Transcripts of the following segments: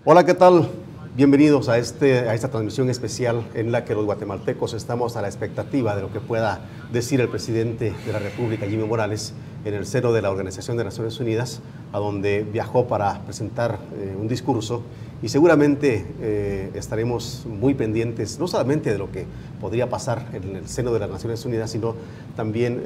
Hola, ¿qué tal? Bienvenidos a esta transmisión especial en la que los guatemaltecos estamos a la expectativa de lo que pueda decir el presidente de la República, Jimmy Morales, en el seno de la Organización de Naciones Unidas, a donde viajó para presentar un discurso, y seguramente estaremos muy pendientes, no solamente de lo que podría pasar en el seno de las Naciones Unidas, sino también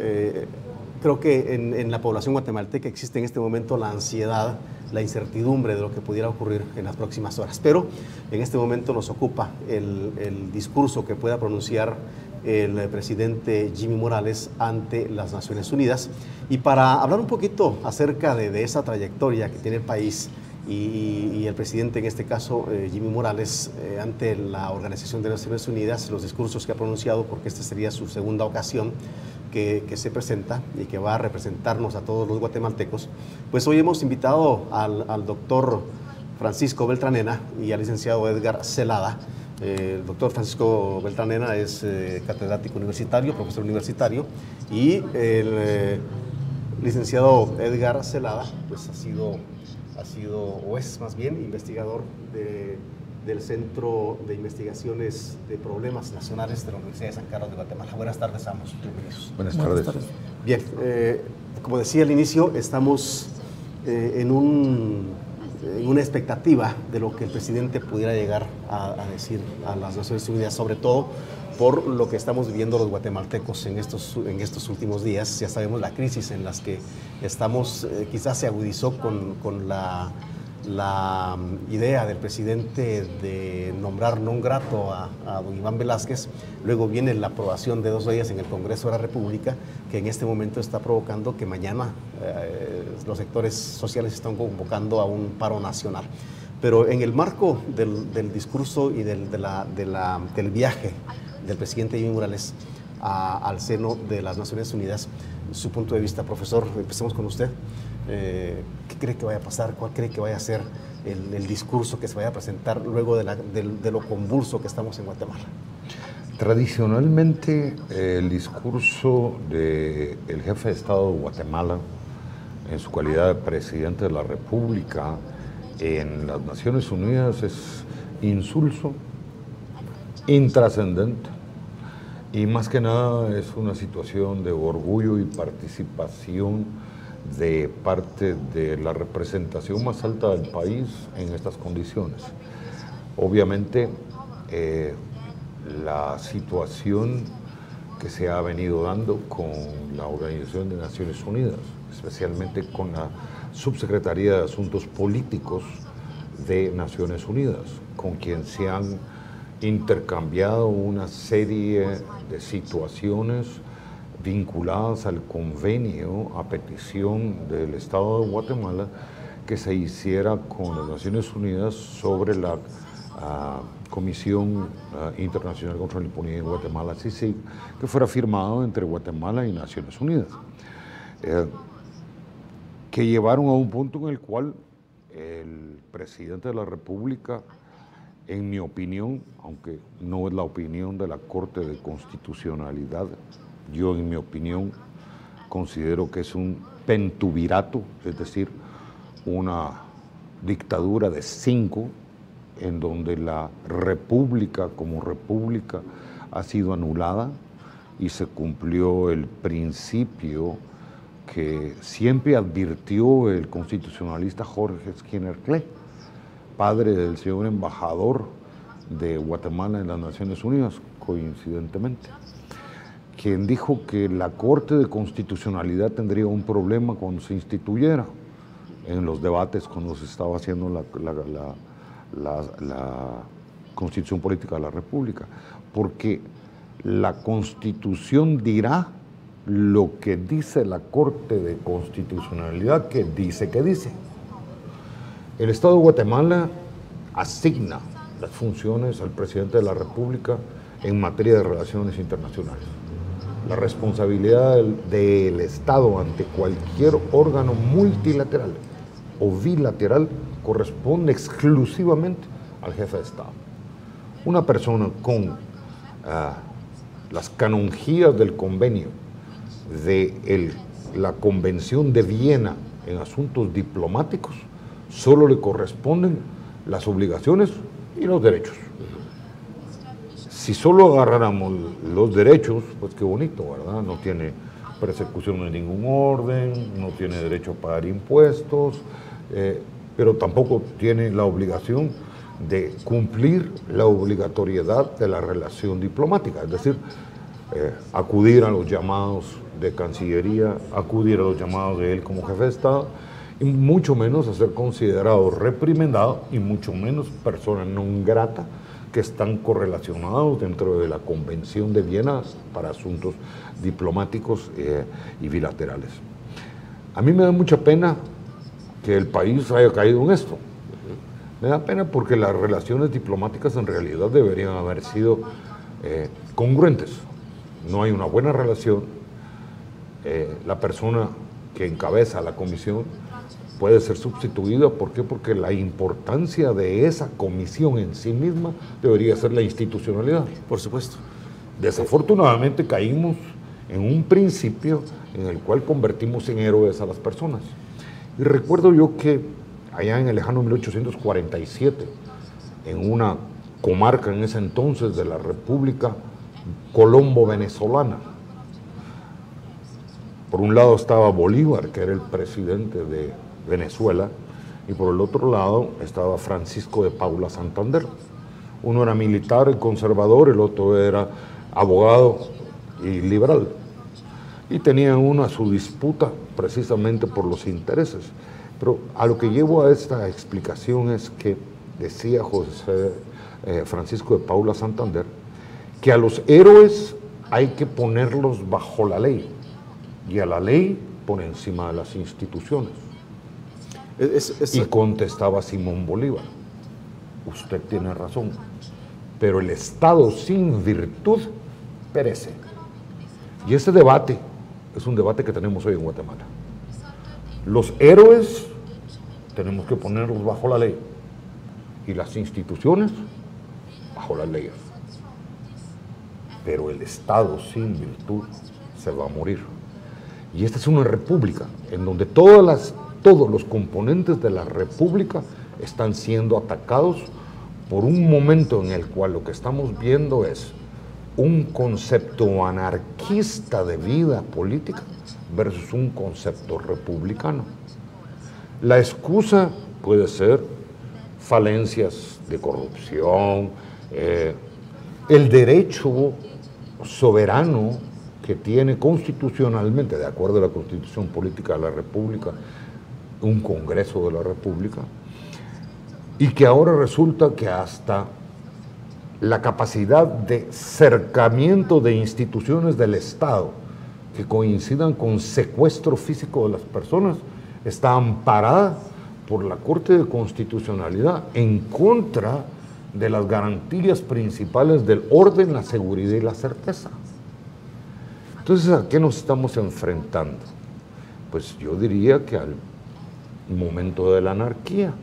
creo que en la población guatemalteca existe en este momento la ansiedad, la incertidumbre de lo que pudiera ocurrir en las próximas horas. Pero en este momento nos ocupa el discurso que pueda pronunciar el presidente Jimmy Morales ante las Naciones Unidas. Y para hablar un poquito acerca de esa trayectoria que tiene el país y el presidente, en este caso Jimmy Morales, ante la Organización de Naciones Unidas, los discursos que ha pronunciado, porque esta sería su segunda ocasión que se presenta y que va a representarnos a todos los guatemaltecos, pues hoy hemos invitado al doctor Francisco Beltranena y al licenciado Edgar Celada. El doctor Francisco Beltranena es catedrático universitario, profesor universitario, y el licenciado Edgar Celada pues ha sido o es más bien investigador del Centro de Investigaciones de Problemas Nacionales de la Universidad de San Carlos de Guatemala. Buenas tardes a ambos. Bienvenidos. Buenas tardes. Bien, como decía al inicio, estamos en una expectativa de lo que el presidente pudiera llegar a decir a las Naciones Unidas, sobre todo por lo que estamos viviendo los guatemaltecos en estos últimos días. Ya sabemos la crisis en las que estamos, quizás se agudizó con la idea del presidente de nombrar non grato a don Iván Velázquez. Luego viene la aprobación de 2 leyes en el Congreso de la República, que en este momento está provocando que mañana los sectores sociales están convocando a un paro nacional. Pero en el marco del discurso y del viaje del presidente Jimmy Morales al seno de las Naciones Unidas, su punto de vista, profesor, empecemos con usted. ¿Qué cree que vaya a pasar? ¿Cuál cree que vaya a ser el discurso que se vaya a presentar luego de lo convulso que estamos en Guatemala? Tradicionalmente, el discurso del jefe de Estado de Guatemala, en su calidad de presidente de la República, en las Naciones Unidas, es insulso, intrascendente, y más que nada es una situación de orgullo y participación de parte de la representación más alta del país en estas condiciones. Obviamente, la situación que se ha venido dando con la Organización de Naciones Unidas, especialmente con la Subsecretaría de Asuntos Políticos de Naciones Unidas, con quien se han intercambiado una serie de situaciones vinculadas al convenio a petición del Estado de Guatemala que se hiciera con las Naciones Unidas sobre la Comisión Internacional contra la Impunidad en Guatemala, CICIG, que fuera firmado entre Guatemala y Naciones Unidas, que llevaron a un punto en el cual el presidente de la República, en mi opinión, aunque no es la opinión de la Corte de Constitucionalidad, yo en mi opinión considero que es un pentubirato, es decir, una dictadura de 5, en donde la república como república ha sido anulada y se cumplió el principio que siempre advirtió el constitucionalista Jorge Skinner Clay, padre del señor embajador de Guatemala en las Naciones Unidas, coincidentemente, quien dijo que la Corte de Constitucionalidad tendría un problema cuando se instituyera en los debates cuando se estaba haciendo la Constitución Política de la República, porque la Constitución dirá lo que dice la Corte de Constitucionalidad que dice. El Estado de Guatemala asigna las funciones al presidente de la República en materia de relaciones internacionales. La responsabilidad del Estado ante cualquier órgano multilateral o bilateral corresponde exclusivamente al jefe de Estado. Una persona con las canonjías del convenio de la Convención de Viena en asuntos diplomáticos solo le corresponden las obligaciones y los derechos. Si solo agarráramos los derechos, pues qué bonito, ¿verdad? No tiene persecución de ningún orden, no tiene derecho a pagar impuestos, pero tampoco tiene la obligación de cumplir la obligatoriedad de la relación diplomática, es decir, acudir a los llamados de Cancillería, acudir a los llamados de él como jefe de Estado, y mucho menos a ser considerado reprimendado y mucho menos persona non grata, que están correlacionados dentro de la Convención de Viena para asuntos diplomáticos y bilaterales. A mí me da mucha pena que el país haya caído en esto. Me da pena porque las relaciones diplomáticas en realidad deberían haber sido congruentes. No hay una buena relación. La persona que encabeza la comisión puede ser sustituida. ¿Por qué? Porque la importancia de esa comisión en sí misma debería ser la institucionalidad. Por supuesto. Desafortunadamente caímos en un principio en el cual convertimos en héroes a las personas. Y recuerdo yo que allá en el lejano 1847, en una comarca en ese entonces de la República Colombo-Venezolana, por un lado estaba Bolívar, que era el presidente de Venezuela, y por el otro lado estaba Francisco de Paula Santander. Uno era militar y conservador, el otro era abogado y liberal. Y tenían uno a su disputa precisamente por los intereses. Pero a lo que llevo a esta explicación es que decía Francisco de Paula Santander que a los héroes hay que ponerlos bajo la ley y a la ley por encima de las instituciones. Y contestaba Simón Bolívar: usted tiene razón, pero el Estado sin virtud perece. Y ese debate es un debate que tenemos hoy en Guatemala. Los héroes tenemos que ponerlos bajo la ley y las instituciones bajo las leyes. Pero el Estado sin virtud se va a morir. Y esta es una república en donde todos los componentes de la república están siendo atacados por un momento en el cual lo que estamos viendo es un concepto anarquista de vida política versus un concepto republicano. La excusa puede ser falencias de corrupción, el derecho soberano que tiene constitucionalmente, de acuerdo a la Constitución Política de la República, un Congreso de la República, y que ahora resulta que hasta la capacidad de cercamiento de instituciones del Estado que coincidan con secuestro físico de las personas está amparada por la Corte de Constitucionalidad en contra de las garantías principales del orden, la seguridad y la certeza. Entonces, ¿a qué nos estamos enfrentando? Pues yo diría que al momento de la anarquía.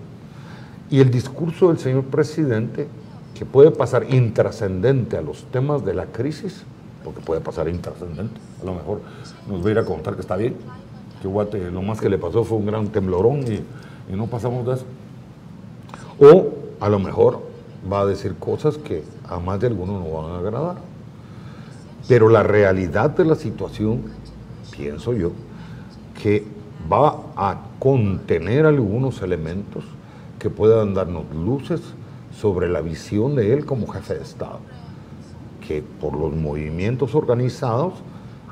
Y el discurso del señor presidente, que puede pasar intrascendente a los temas de la crisis, porque puede pasar intrascendente, a lo mejor nos va a ir a contar que está bien, que Guate lo más que le pasó fue un gran temblorón y no pasamos de eso. O a lo mejor va a decir cosas que a más de algunos no van a agradar. Pero la realidad de la situación, pienso yo, que va a contener algunos elementos que puedan darnos luces sobre la visión de él como jefe de Estado, que por los movimientos organizados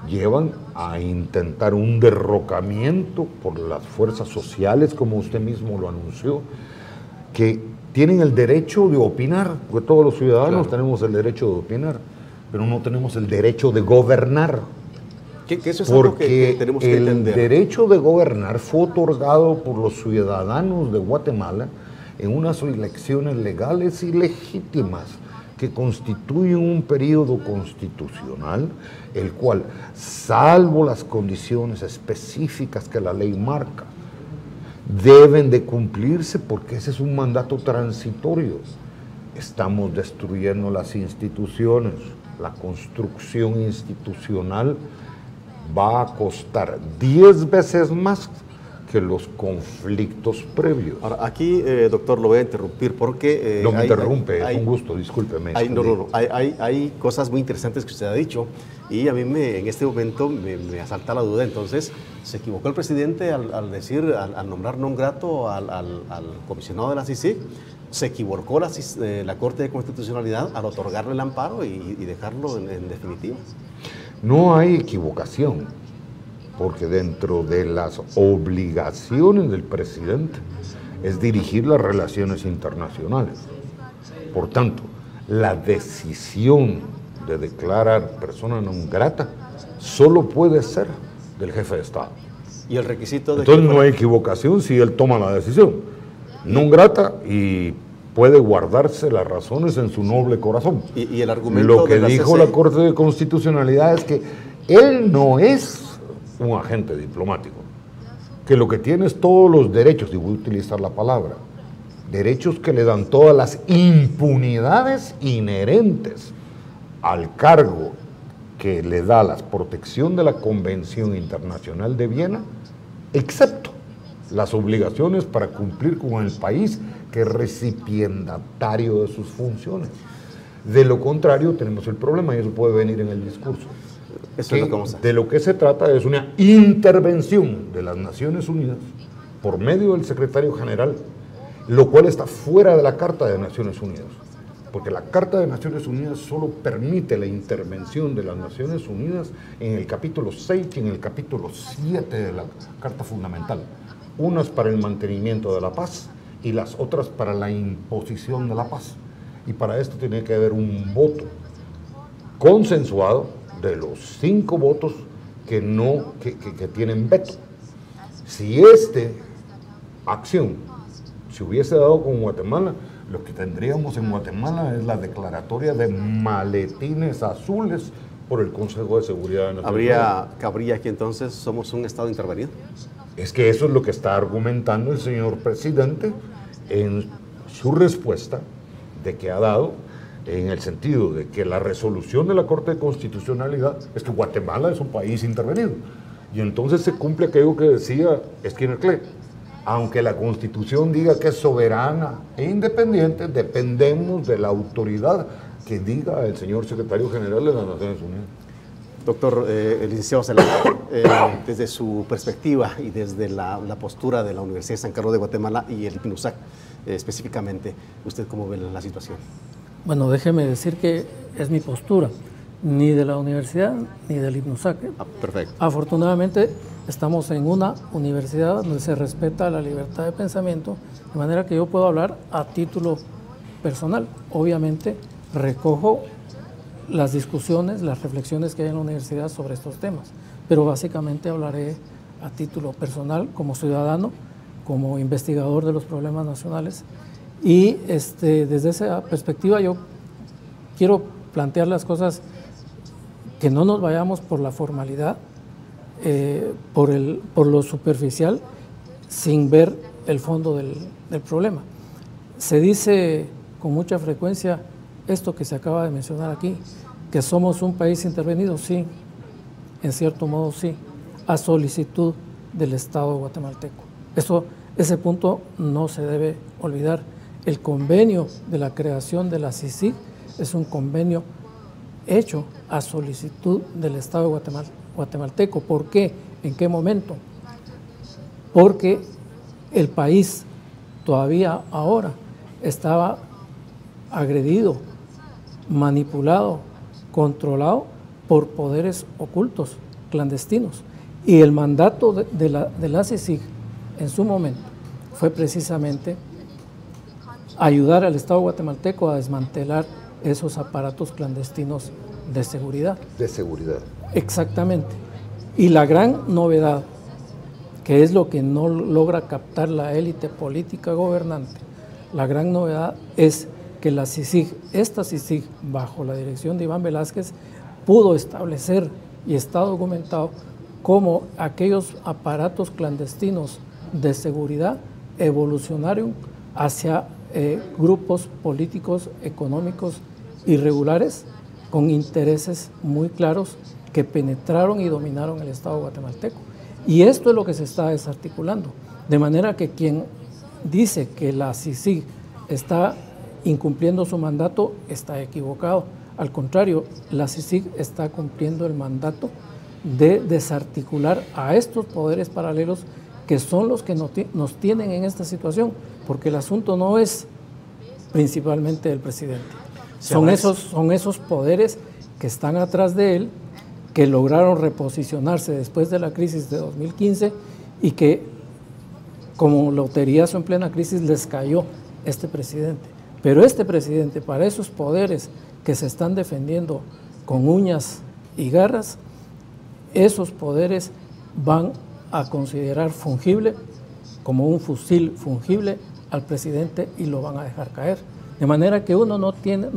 llevan a intentar un derrocamiento por las fuerzas sociales, como usted mismo lo anunció, que tienen el derecho de opinar, porque todos los ciudadanos tenemos el derecho de opinar, pero no tenemos el derecho de gobernar. Que eso es algo que tenemos que entender. El derecho de gobernar fue otorgado por los ciudadanos de Guatemala en unas elecciones legales y legítimas que constituyen un periodo constitucional, el cual, salvo las condiciones específicas que la ley marca, deben de cumplirse porque ese es un mandato transitorio. Estamos destruyendo las instituciones. La construcción institucional va a costar 10 veces más que los conflictos previos. Ahora, aquí, doctor, lo voy a interrumpir porque... no me interrumpe, es un gusto, discúlpeme. Hay cosas muy interesantes que usted ha dicho y a mí en este momento me asalta la duda. Entonces, ¿se equivocó el presidente al nombrar non grato al comisionado de la CICIG? ¿Se equivocó la Corte de Constitucionalidad al otorgarle el amparo y dejarlo en definitiva? No hay equivocación, porque dentro de las obligaciones del presidente es dirigir las relaciones internacionales. Por tanto, la decisión de declarar persona non grata solo puede ser del jefe de Estado. ¿Y el requisito de... Entonces no hay equivocación si él toma la decisión non grata y puede guardarse las razones en su noble corazón. Y el argumento lo que dijo la Corte de Constitucionalidad es que él no es un agente diplomático, que lo que tiene es todos los derechos, y voy a utilizar la palabra, derechos que le dan todas las impunidades inherentes al cargo que le da la protección de la Convención Internacional de Viena, excepto las obligaciones para cumplir con el país que es recipiendatario de sus funciones. De lo contrario, tenemos el problema, y eso puede venir en el discurso. Eso es lo que vamos a hacer. De lo que se trata es una intervención de las Naciones Unidas por medio del secretario general, lo cual está fuera de la Carta de Naciones Unidas, porque la Carta de Naciones Unidas solo permite la intervención de las Naciones Unidas en el capítulo 6 y en el capítulo 7 de la Carta Fundamental, unas para el mantenimiento de la paz y las otras para la imposición de la paz. Y para esto tiene que haber un voto consensuado de los 5 votos que tienen veto. Si esta acción se hubiese dado con Guatemala, lo que tendríamos en Guatemala es la declaratoria de maletines azules por el Consejo de Seguridad Nacional. ¿Cabría que entonces somos un Estado intervenido? Es que eso es lo que está argumentando el señor presidente en su respuesta de que ha dado, en el sentido de que la resolución de la Corte de Constitucionalidad es que Guatemala es un país intervenido. Y entonces se cumple aquello que decía Skinner Clay. Aunque la Constitución diga que es soberana e independiente, dependemos de la autoridad que diga el señor secretario general de las Naciones Unidas. Doctor, el licenciado Zelaya, desde su perspectiva y desde la postura de la Universidad de San Carlos de Guatemala y el IPNUSAC específicamente, ¿usted cómo ve la situación? Bueno, déjeme decir que es mi postura, ni de la universidad ni del IPNUSAC. Perfecto. Afortunadamente estamos en una universidad donde se respeta la libertad de pensamiento, de manera que yo puedo hablar a título personal. Obviamente recojo las discusiones, las reflexiones que hay en la universidad sobre estos temas, pero básicamente hablaré a título personal como ciudadano, como investigador de los problemas nacionales, y desde esa perspectiva yo quiero plantear las cosas, que no nos vayamos por la formalidad, por lo superficial, sin ver el fondo del problema. Se dice con mucha frecuencia esto que se acaba de mencionar aquí, que somos un país intervenido, sí, en cierto modo sí, a solicitud del Estado guatemalteco. Ese punto no se debe olvidar. El convenio de la creación de la CICIG es un convenio hecho a solicitud del Estado guatemalteco. ¿Por qué? ¿En qué momento? Porque el país todavía ahora estaba agredido, manipulado, controlado por poderes ocultos, clandestinos. Y el mandato de la CICIG en su momento fue precisamente ayudar al Estado guatemalteco a desmantelar esos aparatos clandestinos de seguridad. De seguridad. Exactamente. Y la gran novedad, que es lo que no logra captar la élite política gobernante, la gran novedad es que la CICIG, esta CICIG, bajo la dirección de Iván Velázquez, pudo establecer, y está documentado, cómo aquellos aparatos clandestinos de seguridad evolucionaron hacia grupos políticos, económicos irregulares, con intereses muy claros que penetraron y dominaron el Estado guatemalteco. Y esto es lo que se está desarticulando. De manera que quien dice que la CICIG está incumpliendo su mandato está equivocado. Al contrario, la CICIG está cumpliendo el mandato de desarticular a estos poderes paralelos que son los que nos tienen en esta situación, porque el asunto no es principalmente el presidente. Son esos poderes que están atrás de él, que lograron reposicionarse después de la crisis de 2015 y que, como loteriazo en plena crisis, les cayó este presidente. Pero este presidente, para esos poderes que se están defendiendo con uñas y garras, esos poderes van a considerar fungible, como un fusil fungible, al presidente y lo van a dejar caer. De manera que uno no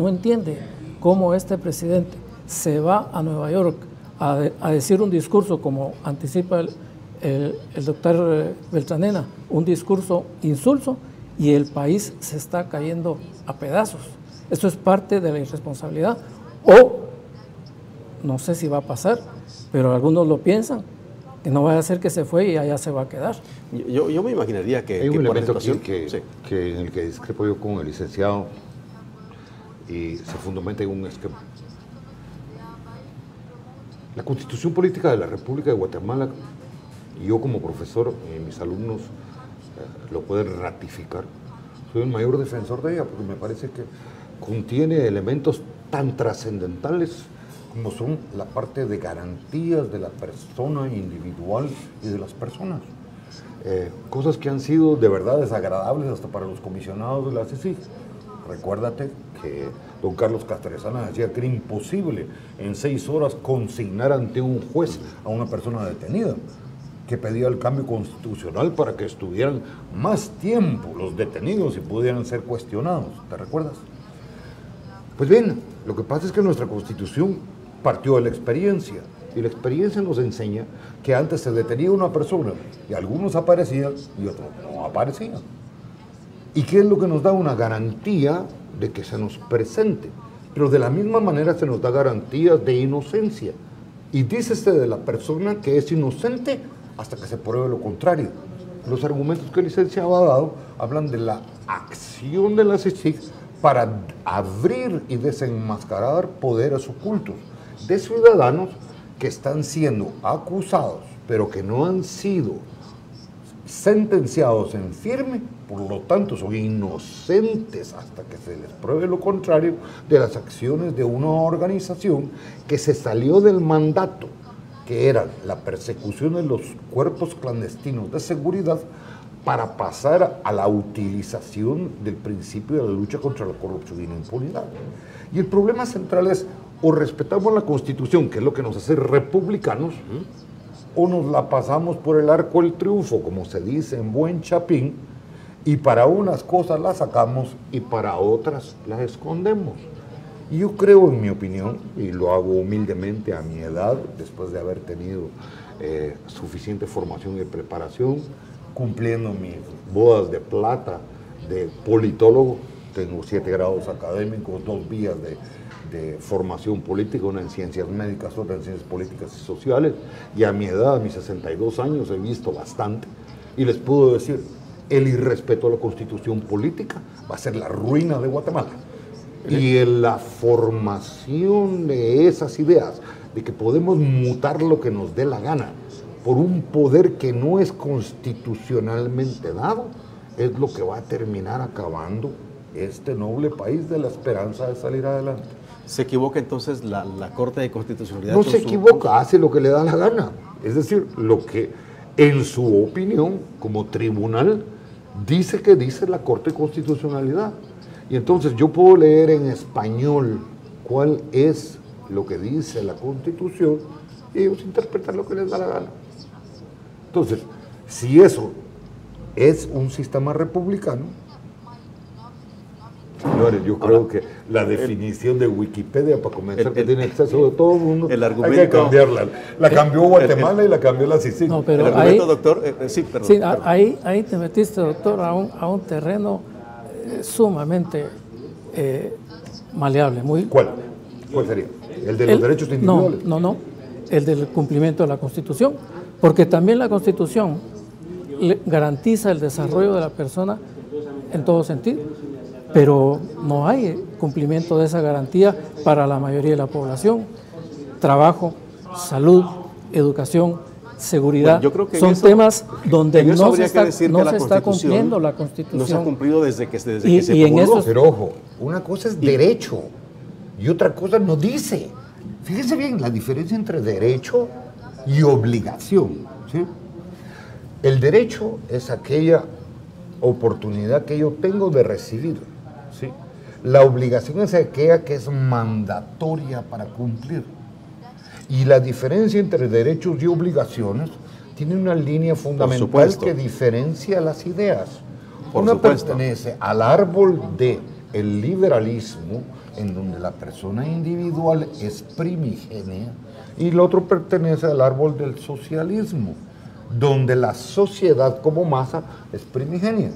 entiende cómo este presidente se va a Nueva York a decir un discurso como anticipa el doctor Beltranena, un discurso insulso, y el país se está cayendo a pedazos. Esto es parte de la irresponsabilidad, o no sé si va a pasar, pero algunos lo piensan, que no vaya a ser que se fue y allá se va a quedar. Yo me imaginaría que... Hay un elemento por aquí en el que discrepo yo con el licenciado y se fundamenta en un esquema. La Constitución Política de la República de Guatemala, y yo como profesor y mis alumnos lo pueden ratificar, soy el mayor defensor de ella porque me parece que contiene elementos tan trascendentales como son la parte de garantías de la persona individual y de las personas. Cosas que han sido de verdad desagradables hasta para los comisionados de la CICIG. Recuérdate que don Carlos Castrezana decía que era imposible en 6 horas consignar ante un juez a una persona detenida, que pedía el cambio constitucional para que estuvieran más tiempo los detenidos y pudieran ser cuestionados. ¿Te recuerdas? Pues bien, lo que pasa es que nuestra Constitución partió de la experiencia, y la experiencia nos enseña que antes se detenía una persona y algunos aparecían y otros no aparecían. ¿Y qué es lo que nos da una garantía de que se nos presente? Pero de la misma manera se nos da garantías de inocencia. Y dícese de la persona que es inocente hasta que se pruebe lo contrario. Los argumentos que el licenciado ha dado hablan de la acción de la CICIG para abrir y desenmascarar poderes ocultos de ciudadanos que están siendo acusados, pero que no han sido sentenciados en firme, por lo tanto son inocentes hasta que se les pruebe lo contrario de las acciones de una organización que se salió del mandato, que era la persecución de los cuerpos clandestinos de seguridad, para pasar a la utilización del principio de la lucha contra la corrupción y la impunidad. Y el problema central es, o respetamos la Constitución, que es lo que nos hace republicanos, o nos la pasamos por el arco del triunfo, como se dice en buen chapín, y para unas cosas las sacamos y para otras las escondemos. Y yo creo, en mi opinión, y lo hago humildemente a mi edad, después de haber tenido suficiente formación y preparación, cumpliendo mis bodas de plata de politólogo, tengo 7 grados académicos, 2 vías de formación política, una en ciencias médicas, otra en ciencias políticas y sociales, y a mi edad, a mis 62 años, he visto bastante, y les puedo decir, el irrespeto a la Constitución política va a ser la ruina de Guatemala. Y en la formación de esas ideas, de que podemos mutar lo que nos dé la gana por un poder que no es constitucionalmente dado, es lo que va a terminar acabando este noble país de la esperanza de salir adelante. ¿Se equivoca entonces la Corte de Constitucionalidad? No se equivoca, hace lo que le da la gana. Es decir, lo que en su opinión, como tribunal, dice que dice la Corte de Constitucionalidad. Y entonces yo puedo leer en español cuál es lo que dice la Constitución y ellos interpretan lo que les da la gana. Entonces, si eso es un sistema republicano, señores, yo creo que la definición de Wikipedia, para comenzar, que tiene acceso de todo el mundo, hay que cambiarla. La cambió Guatemala y la cambió la CICIG. No, pero el argumento, doctor, sí, perdón. Sí, perdón. Ahí te metiste, doctor, a un terreno sumamente maleable. ¿Cuál sería? ¿El de los derechos individuales? No. el del cumplimiento de la Constitución, porque también la Constitución garantiza el desarrollo de la persona en todo sentido, pero no hay cumplimiento de esa garantía para la mayoría de la población. Trabajo, salud, educación, seguridad, yo creo que son temas donde no se está cumpliendo la Constitución. No se ha cumplido desde que se promulgó. Pero ojo, una cosa es derecho y otra cosa no dice. Fíjense bien la diferencia entre derecho y obligación, ¿sí? El derecho es aquella oportunidad que yo tengo de recibir, ¿sí? La obligación es aquella que es mandatoria para cumplir. Y la diferencia entre derechos y obligaciones tiene una línea fundamental que diferencia las ideas. Una pertenece al árbol del liberalismo, en donde la persona individual es primigenia, y el otro pertenece al árbol del socialismo, donde la sociedad como masa es primigenia.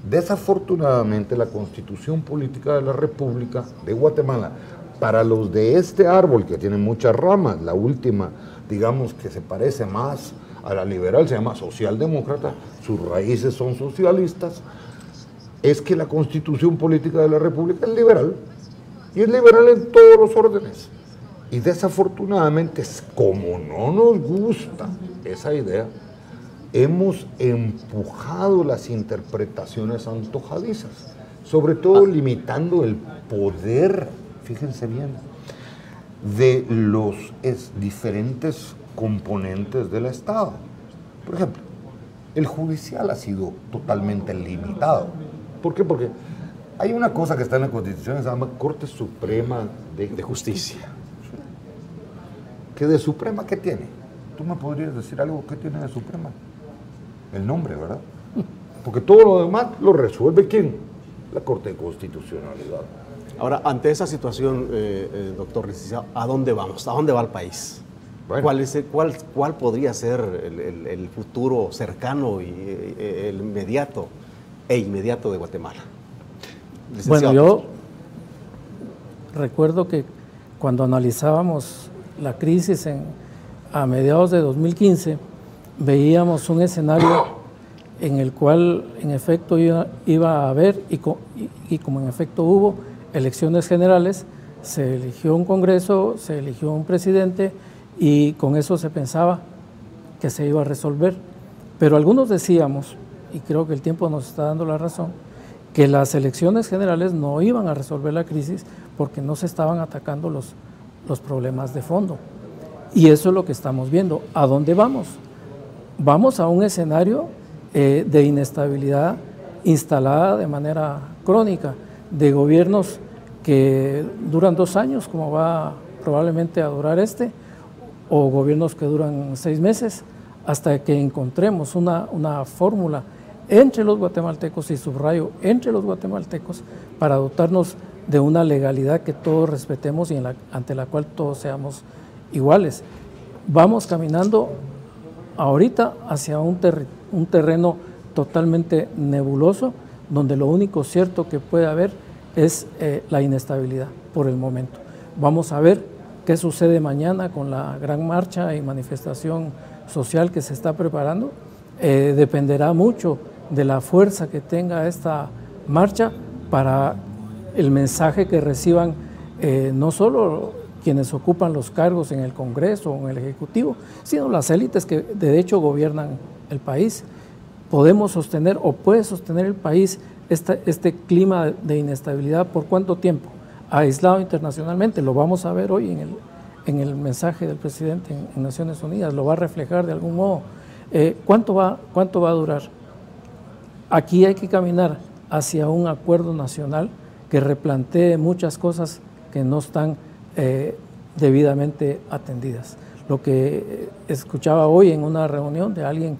Desafortunadamente, la Constitución Política de la República de Guatemala, para los de este árbol, que tiene muchas ramas, la última, digamos, que se parece más a la liberal, se llama socialdemócrata, sus raíces son socialistas, es que la Constitución Política de la República es liberal, y es liberal en todos los órdenes. Y desafortunadamente, como no nos gusta esa idea, hemos empujado las interpretaciones antojadizas, sobre todo limitando el poder, fíjense bien, de los diferentes componentes del Estado. Por ejemplo, el judicial ha sido totalmente limitado. ¿Por qué? Porque hay una cosa que está en la Constitución que se llama Corte Suprema de Justicia. ¿Que de Suprema qué tiene? ¿Tú me podrías decir algo que tiene de Suprema? El nombre, ¿verdad? Porque todo lo demás lo resuelve ¿quién? La Corte de Constitucionalidad. Ahora, ante esa situación, doctor licenciado, ¿a dónde vamos? ¿A dónde va el país? Bueno. ¿Cuál podría ser el futuro cercano y el inmediato de Guatemala? Bueno, yo recuerdo que cuando analizábamos la crisis a mediados de 2015, veíamos un escenario en el cual en efecto iba a haber, y como en efecto hubo elecciones generales, se eligió un Congreso, se eligió un presidente, y con eso se pensaba que se iba a resolver. Pero algunos decíamos, y creo que el tiempo nos está dando la razón, que las elecciones generales no iban a resolver la crisis porque no se estaban atacando los problemas de fondo. Y eso es lo que estamos viendo. ¿A dónde vamos? Vamos a un escenario de inestabilidad instalada de manera crónica, de gobiernos que duran 2 años, como va probablemente a durar o gobiernos que duran 6 meses, hasta que encontremos una fórmula entre los guatemaltecos, y subrayo, entre los guatemaltecos, para dotarnos de una legalidad que todos respetemos y ante la cual todos seamos iguales. Vamos caminando ahorita hacia un terreno totalmente nebuloso, donde lo único cierto que puede haber es la inestabilidad por el momento. Vamos a ver qué sucede mañana con la gran marcha y manifestación social que se está preparando. Dependerá mucho de la fuerza que tenga esta marcha para el mensaje que reciban no solo quienes ocupan los cargos en el Congreso o en el Ejecutivo, sino las élites que de hecho gobiernan el país. Podemos sostener o puede sostener el país este clima de inestabilidad ¿por cuánto tiempo? Aislado internacionalmente, lo vamos a ver hoy en el mensaje del presidente en Naciones Unidas, lo va a reflejar de algún modo. ¿Cuánto va a durar? Aquí hay que caminar hacia un acuerdo nacional que replantee muchas cosas que no están debidamente atendidas. Lo que escuchaba hoy en una reunión de alguien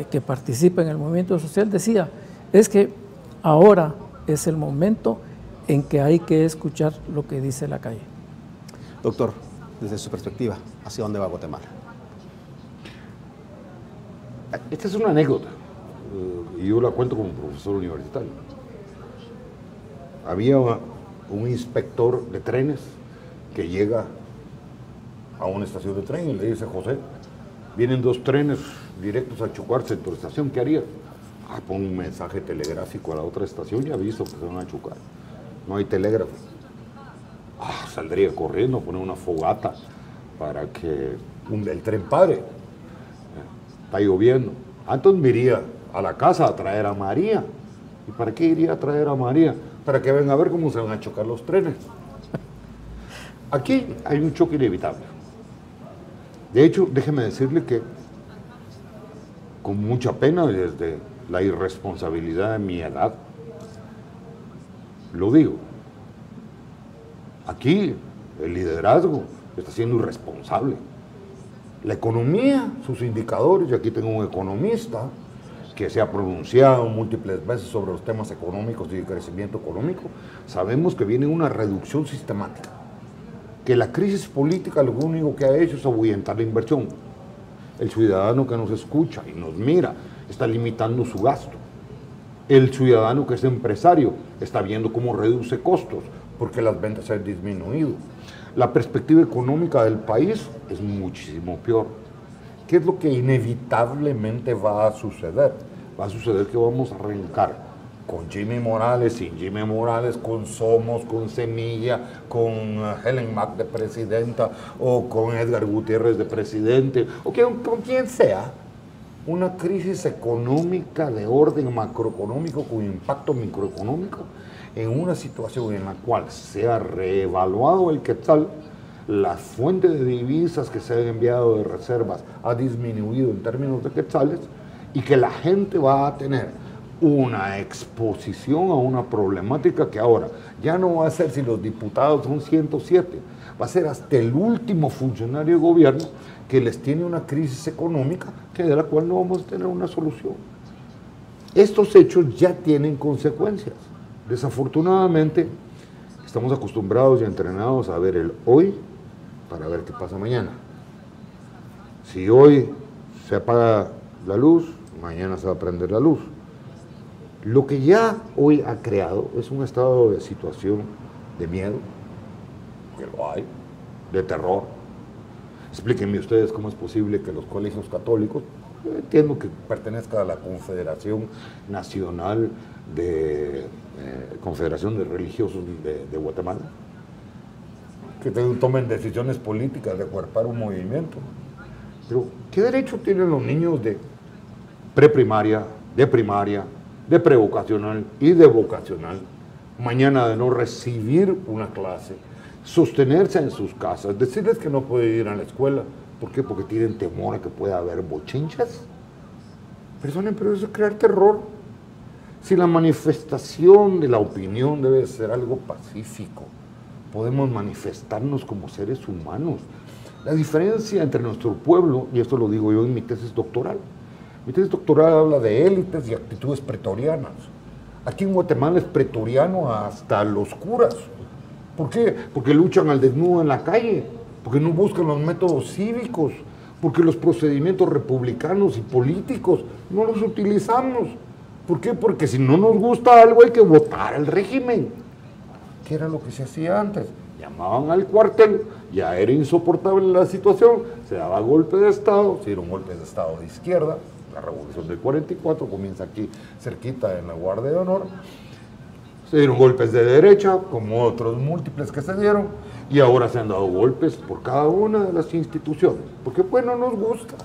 que participa en el movimiento social decía, es que ahora es el momento en que hay que escuchar lo que dice la calle. Doctor, desde su perspectiva, ¿hacia dónde va Guatemala? Esta es una anécdota, y yo la cuento como profesor universitario. Había un inspector de trenes que llega a una estación de tren y le dice: José, vienen 2 trenes directos a chocarse en tu estación, ¿qué harías? Pon un mensaje telegráfico a la otra estación y aviso que se van a chocar. No hay telégrafo. Saldría corriendo, poner una fogata para que el tren pare. Está lloviendo. Entonces me iría a la casa a traer a María. ¿Y para qué iría a traer a María? Para que vengan a ver cómo se van a chocar los trenes. Aquí hay un choque inevitable. De hecho, déjeme decirle que con mucha pena, desde la irresponsabilidad de mi edad, lo digo, aquí el liderazgo está siendo irresponsable. La economía, sus indicadores, y aquí tengo un economista que se ha pronunciado múltiples veces sobre los temas económicos y de crecimiento económico, sabemos que viene una reducción sistemática, que la crisis política lo único que ha hecho es ahuyentar la inversión. El ciudadano que nos escucha y nos mira está limitando su gasto. El ciudadano que es empresario está viendo cómo reduce costos, porque las ventas han disminuido. La perspectiva económica del país es muchísimo peor. ¿Qué es lo que inevitablemente va a suceder? Va a suceder que vamos a arrancar con Jimmy Morales, sin Jimmy Morales, con Somos, con Semilla, con Helen Mack de presidenta, o con Edgar Gutiérrez de presidente, o con quien sea, una crisis económica de orden macroeconómico con impacto microeconómico, en una situación en la cual se ha reevaluado el quetzal, la fuente de divisas que se han enviado de reservas ha disminuido en términos de quetzales, y que la gente va a tener una exposición a una problemática que ahora ya no va a ser si los diputados son 107, va a ser hasta el último funcionario de gobierno que les tiene una crisis económica que de la cual no vamos a tener una solución. Estos hechos ya tienen consecuencias. Desafortunadamente, estamos acostumbrados y entrenados a ver el hoy para ver qué pasa mañana. Si hoy se apaga la luz, mañana se va a prender la luz. Lo que ya hoy ha creado es un estado de situación de miedo, que lo hay, de terror. Explíquenme ustedes cómo es posible que los colegios católicos, yo entiendo que pertenezca a la Confederación Nacional de Confederación de Religiosos de Guatemala, que tomen decisiones políticas de acuerpar un movimiento. Pero, ¿qué derecho tienen los niños de preprimaria, de primaria, de prevocacional y de vocacional, mañana de no recibir una clase, sostenerse en sus casas, decirles que no pueden ir a la escuela? ¿Por qué? Porque tienen temor a que pueda haber bochinchas. Perdonen, pero eso es crear terror. Si la manifestación de la opinión debe ser algo pacífico, podemos manifestarnos como seres humanos. La diferencia entre nuestro pueblo, y esto lo digo yo en mi tesis doctoral, mi tesis doctoral habla de élites y actitudes pretorianas. Aquí en Guatemala es pretoriano hasta los curas. ¿Por qué? Porque luchan al desnudo en la calle, porque no buscan los métodos cívicos, porque los procedimientos republicanos y políticos no los utilizamos. ¿Por qué? Porque si no nos gusta algo hay que votar al régimen. ¿Qué era lo que se hacía antes? Llamaban al cuartel, ya era insoportable la situación, se daba golpe de Estado, se dieron golpes de Estado de izquierda. La revolución del 44 comienza aquí cerquita en la Guardia de Honor. Se dieron golpes de derecha, como otros múltiples que se dieron, y ahora se han dado golpes por cada una de las instituciones, porque pues no nos gusta.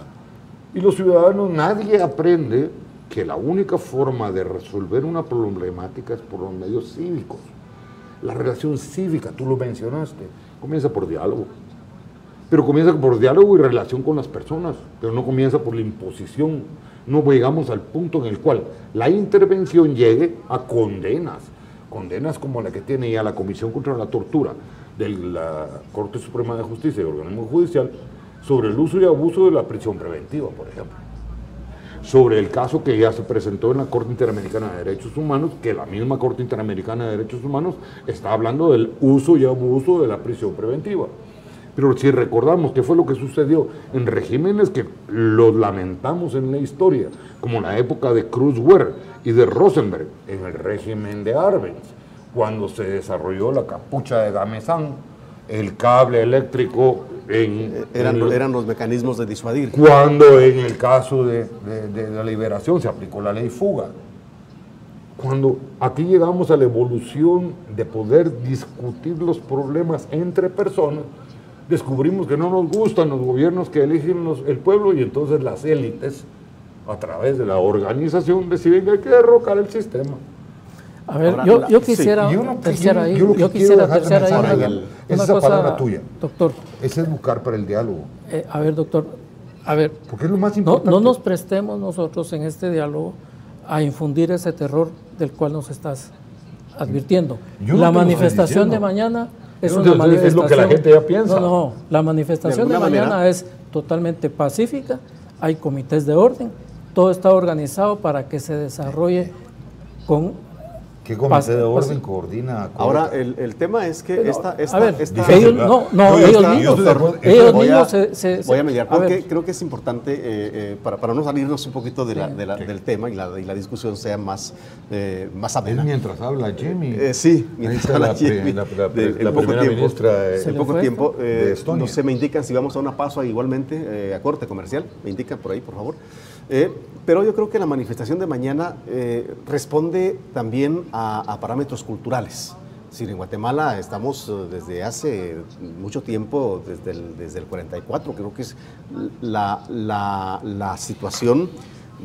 Y los ciudadanos, nadie aprende que la única forma de resolver una problemática es por los medios cívicos. La relación cívica, tú lo mencionaste, comienza por diálogo. Pero comienza por diálogo y relación con las personas, pero no comienza por la imposición. No llegamos al punto en el cual la intervención llegue a condenas. Condenas como la que tiene ya la Comisión contra la Tortura de la Corte Suprema de Justicia y el Organismo Judicial sobre el uso y abuso de la prisión preventiva, por ejemplo. Sobre el caso que ya se presentó en la Corte Interamericana de Derechos Humanos, que la misma Corte Interamericana de Derechos Humanos está hablando del uso y abuso de la prisión preventiva. Pero si recordamos qué fue lo que sucedió en regímenes que los lamentamos en la historia, como la época de Cruz-Wehr y de Rosenberg, en el régimen de Arbenz, cuando se desarrolló la capucha de Gamesán, el cable eléctrico eran los mecanismos de disuadir. Cuando en el caso de la liberación se aplicó la ley fuga. Cuando aquí llegamos a la evolución de poder discutir los problemas entre personas, descubrimos que no nos gustan los gobiernos que eligen el pueblo, y entonces las élites, a través de la organización, deciden que hay que derrocar el sistema. A ver, yo quisiera terciar ahí esa palabra tuya. Doctor. Es educar para el diálogo. A ver, doctor, porque es lo más importante. No nos prestemos nosotros en este diálogo a infundir ese terror del cual nos estás advirtiendo. La manifestación de mañana es una manifestación... Es lo que la gente ya piensa. No, la manifestación de mañana es totalmente pacífica, hay comités de orden, todo está organizado para que se desarrolle con... ¿Qué comité de orden coordina? Ahora, el tema es que voy a mediar, porque creo que es importante, para no salirnos un poquito del tema y la discusión sea más amena. Mientras habla Jimmy. Sí, mientras habla Jimmy. La primera ministra en poco tiempo. De Estonia. No sé, me indican si vamos a una pausa igualmente, a corte comercial. Me indican por ahí, por favor. Pero yo creo que la manifestación de mañana responde también a parámetros culturales. Es decir, en Guatemala estamos desde hace mucho tiempo, desde el 44, creo que es la situación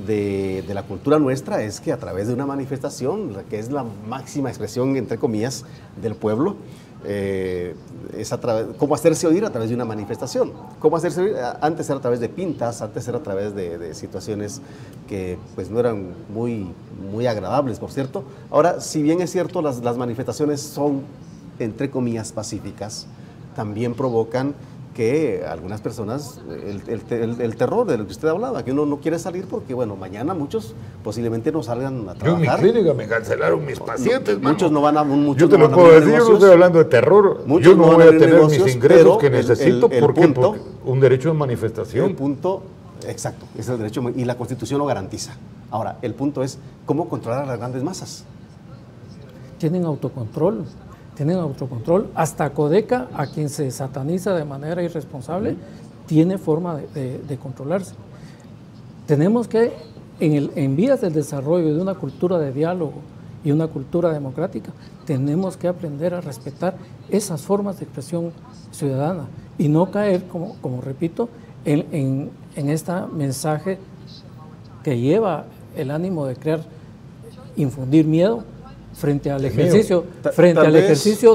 de la cultura nuestra, es que a través de una manifestación, que es la máxima expresión, entre comillas, del pueblo, cómo hacerse oír a través de una manifestación. Cómo hacerse oír, antes era a través de pintas, antes era a través de situaciones que pues no eran muy agradables, por cierto. Ahora, si bien es cierto, las manifestaciones son, entre comillas, pacíficas, también provocan que algunas personas, el terror del que usted hablaba, que uno no quiere salir porque, bueno, mañana muchos posiblemente no salgan a trabajar. Yo en mi clínica me cancelaron mis pacientes, muchos no van a... Yo te lo puedo decir, yo no estoy hablando de terror. Yo no voy a tener mis ingresos que necesito porque un derecho de manifestación. El punto, exacto, es el derecho y la Constitución lo garantiza. Ahora, el punto es cómo controlar a las grandes masas. Tienen autocontrol. Hasta Codeca, a quien se sataniza de manera irresponsable, tiene forma de controlarse. Tenemos que, en vías del desarrollo de una cultura de diálogo y una cultura democrática, tenemos que aprender a respetar esas formas de expresión ciudadana y no caer, como repito, en este mensaje que lleva el ánimo de infundir miedo frente al ejercicio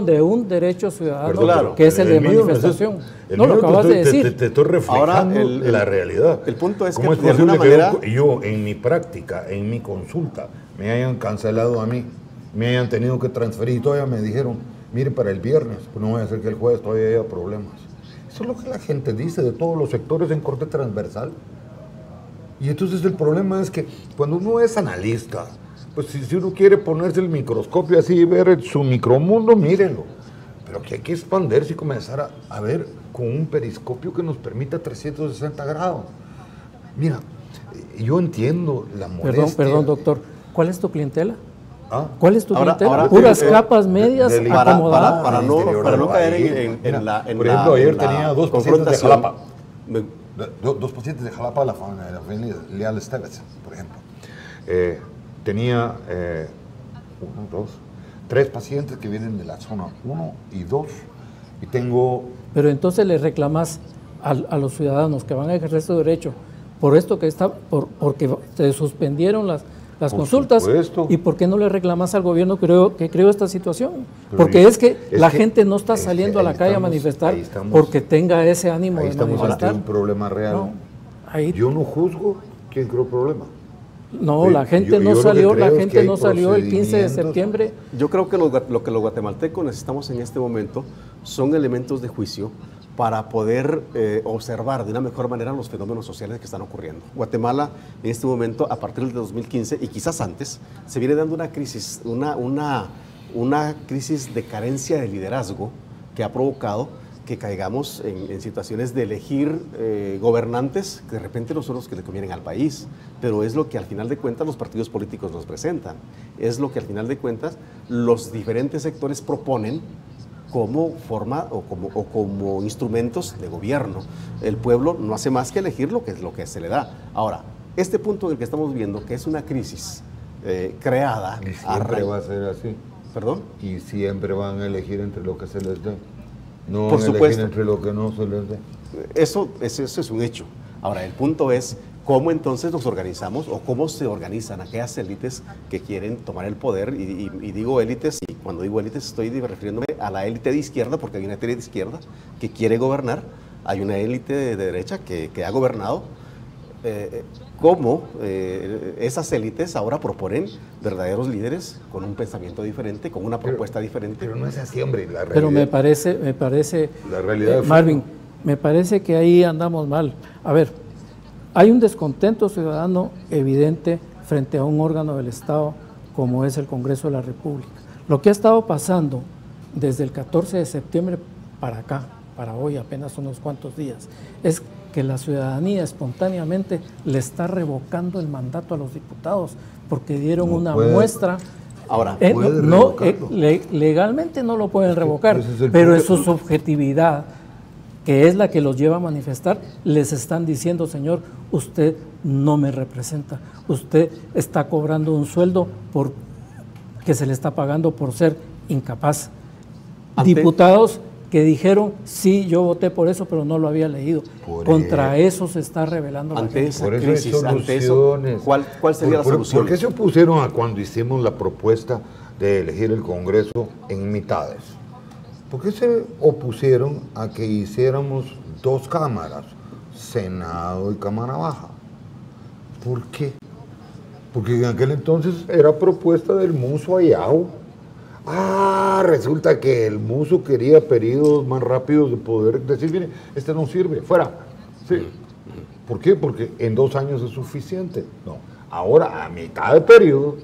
de un derecho ciudadano, claro, que es el de manifestación. Lo acabas de decir. Te estoy reflejando la realidad. El punto es que de alguna manera yo en mi práctica, en mi consulta, me hayan cancelado a mí, me hayan tenido que transferir y todavía me dijeron, mire, para el viernes, pues no voy a hacer que el jueves todavía haya problemas. Eso es lo que la gente dice de todos los sectores en corte transversal. Y entonces el problema es que cuando uno es analista, pues si uno quiere ponerse el microscopio así y ver su micromundo, mírenlo. Pero que hay que expandirse y comenzar a ver con un periscopio que nos permita 360 grados. Mira, yo entiendo la molestia. Perdón, doctor. ¿Cuál es tu clientela? ¿Cuál es tu clientela? Puras capas medias acomodadas. Para no caer en la... Por ejemplo, ayer tenía dos pacientes de Jalapa. Dos pacientes de Jalapa, la familia Leal Esteves, por ejemplo. Tenía 3 pacientes que vienen de la zona 1 y 2 y tengo... Pero entonces le reclamas a los ciudadanos que van a ejercer su derecho por esto que está, porque se suspendieron las consultas, supuesto. ¿Y por qué no le reclamas al gobierno que creó esta situación? Pero porque la gente no está saliendo a la calle a manifestar porque tenga ese ánimo de manifestar. Estamos ante un problema real. Yo no juzgo quién creó el problema. No, la gente no salió el 15 de septiembre. Yo creo que lo que los guatemaltecos necesitamos en este momento son elementos de juicio para poder observar de una mejor manera los fenómenos sociales que están ocurriendo. Guatemala en este momento, a partir del 2015 y quizás antes, se viene dando una crisis, una crisis de carencia de liderazgo que ha provocado que caigamos en situaciones de elegir gobernantes que de repente no son los que le convienen al país, pero es lo que al final de cuentas los partidos políticos nos presentan, es lo que al final de cuentas los diferentes sectores proponen como forma o como instrumentos de gobierno. El pueblo no hace más que elegir lo que se le da. Ahora, este punto en el que estamos viendo, que es una crisis creada... Y siempre va a ser así. ¿Perdón? Y siempre van a elegir entre lo que se les dé. No Por van a supuesto. elegir entre lo que no se les dé. Eso es un hecho. Ahora, el punto es cómo entonces nos organizamos o cómo se organizan aquellas élites que quieren tomar el poder. Y digo élites, y cuando digo élites estoy refiriéndome a la élite de izquierda, porque hay una élite de izquierda que quiere gobernar, hay una élite de derecha que ha gobernado. Cómo esas élites ahora proponen verdaderos líderes con un pensamiento diferente, con una propuesta diferente. Pero no es así, hombre, la realidad. Pero me parece La realidad Marvin, me parece que ahí andamos mal. A ver, hay un descontento ciudadano evidente frente a un órgano del Estado como es el Congreso de la República. Lo que ha estado pasando desde el 14 de septiembre para acá, para hoy apenas unos cuantos días, es que la ciudadanía espontáneamente le está revocando el mandato a los diputados porque dieron una muestra. Ahora, legalmente no lo pueden revocar, ese es pero punto. es su subjetividad, que es la que los lleva a manifestar. Les están diciendo: señor, usted no me representa, usted está cobrando un sueldo que se le está pagando por ser incapaz. Diputados que dijeron: sí, yo voté por eso, pero no lo había leído. Contra eso se está rebelando la gente. Esa crisis, ante eso, ¿cuál sería la solución? ¿Por qué se opusieron a cuando hicimos la propuesta de elegir el Congreso en mitades? ¿Por qué se opusieron a que hiciéramos dos cámaras, Senado y Cámara Baja? ¿Por qué? Porque en aquel entonces era propuesta del Muso Ayao. Resulta que el Muso quería periodos más rápidos de poder decir: mire, este no sirve, fuera. Sí. ¿Por qué? Porque en 2 años es suficiente. No. Ahora, a mitad de periodo,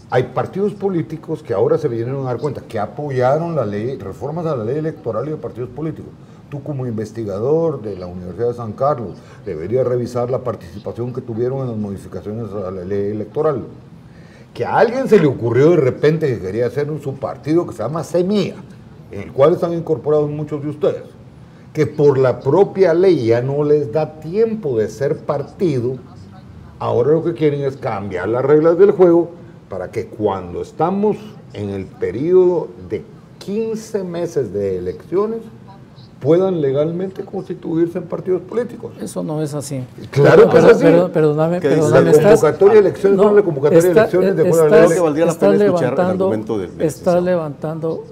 hay partidos políticos que ahora se vinieron a dar cuenta que apoyaron la ley, reformas a la ley electoral y de partidos políticos. Tú, como investigador de la Universidad de San Carlos, deberías revisar la participación que tuvieron en las modificaciones a la ley electoral. Que a alguien se le ocurrió de repente que quería hacer un subpartido que se llama Semilla, en el cual están incorporados muchos de ustedes, que por la propia ley ya no les da tiempo de ser partido. Ahora lo que quieren es cambiar las reglas del juego para que cuando estamos en el periodo de 15 meses de elecciones puedan legalmente constituirse en partidos políticos. Eso no es así. Claro que es así. Perdóname, la convocatoria de elecciones no es la convocatoria de elecciones de acuerdo a la ley. Valdría la pena escuchar el argumento del Estás levantando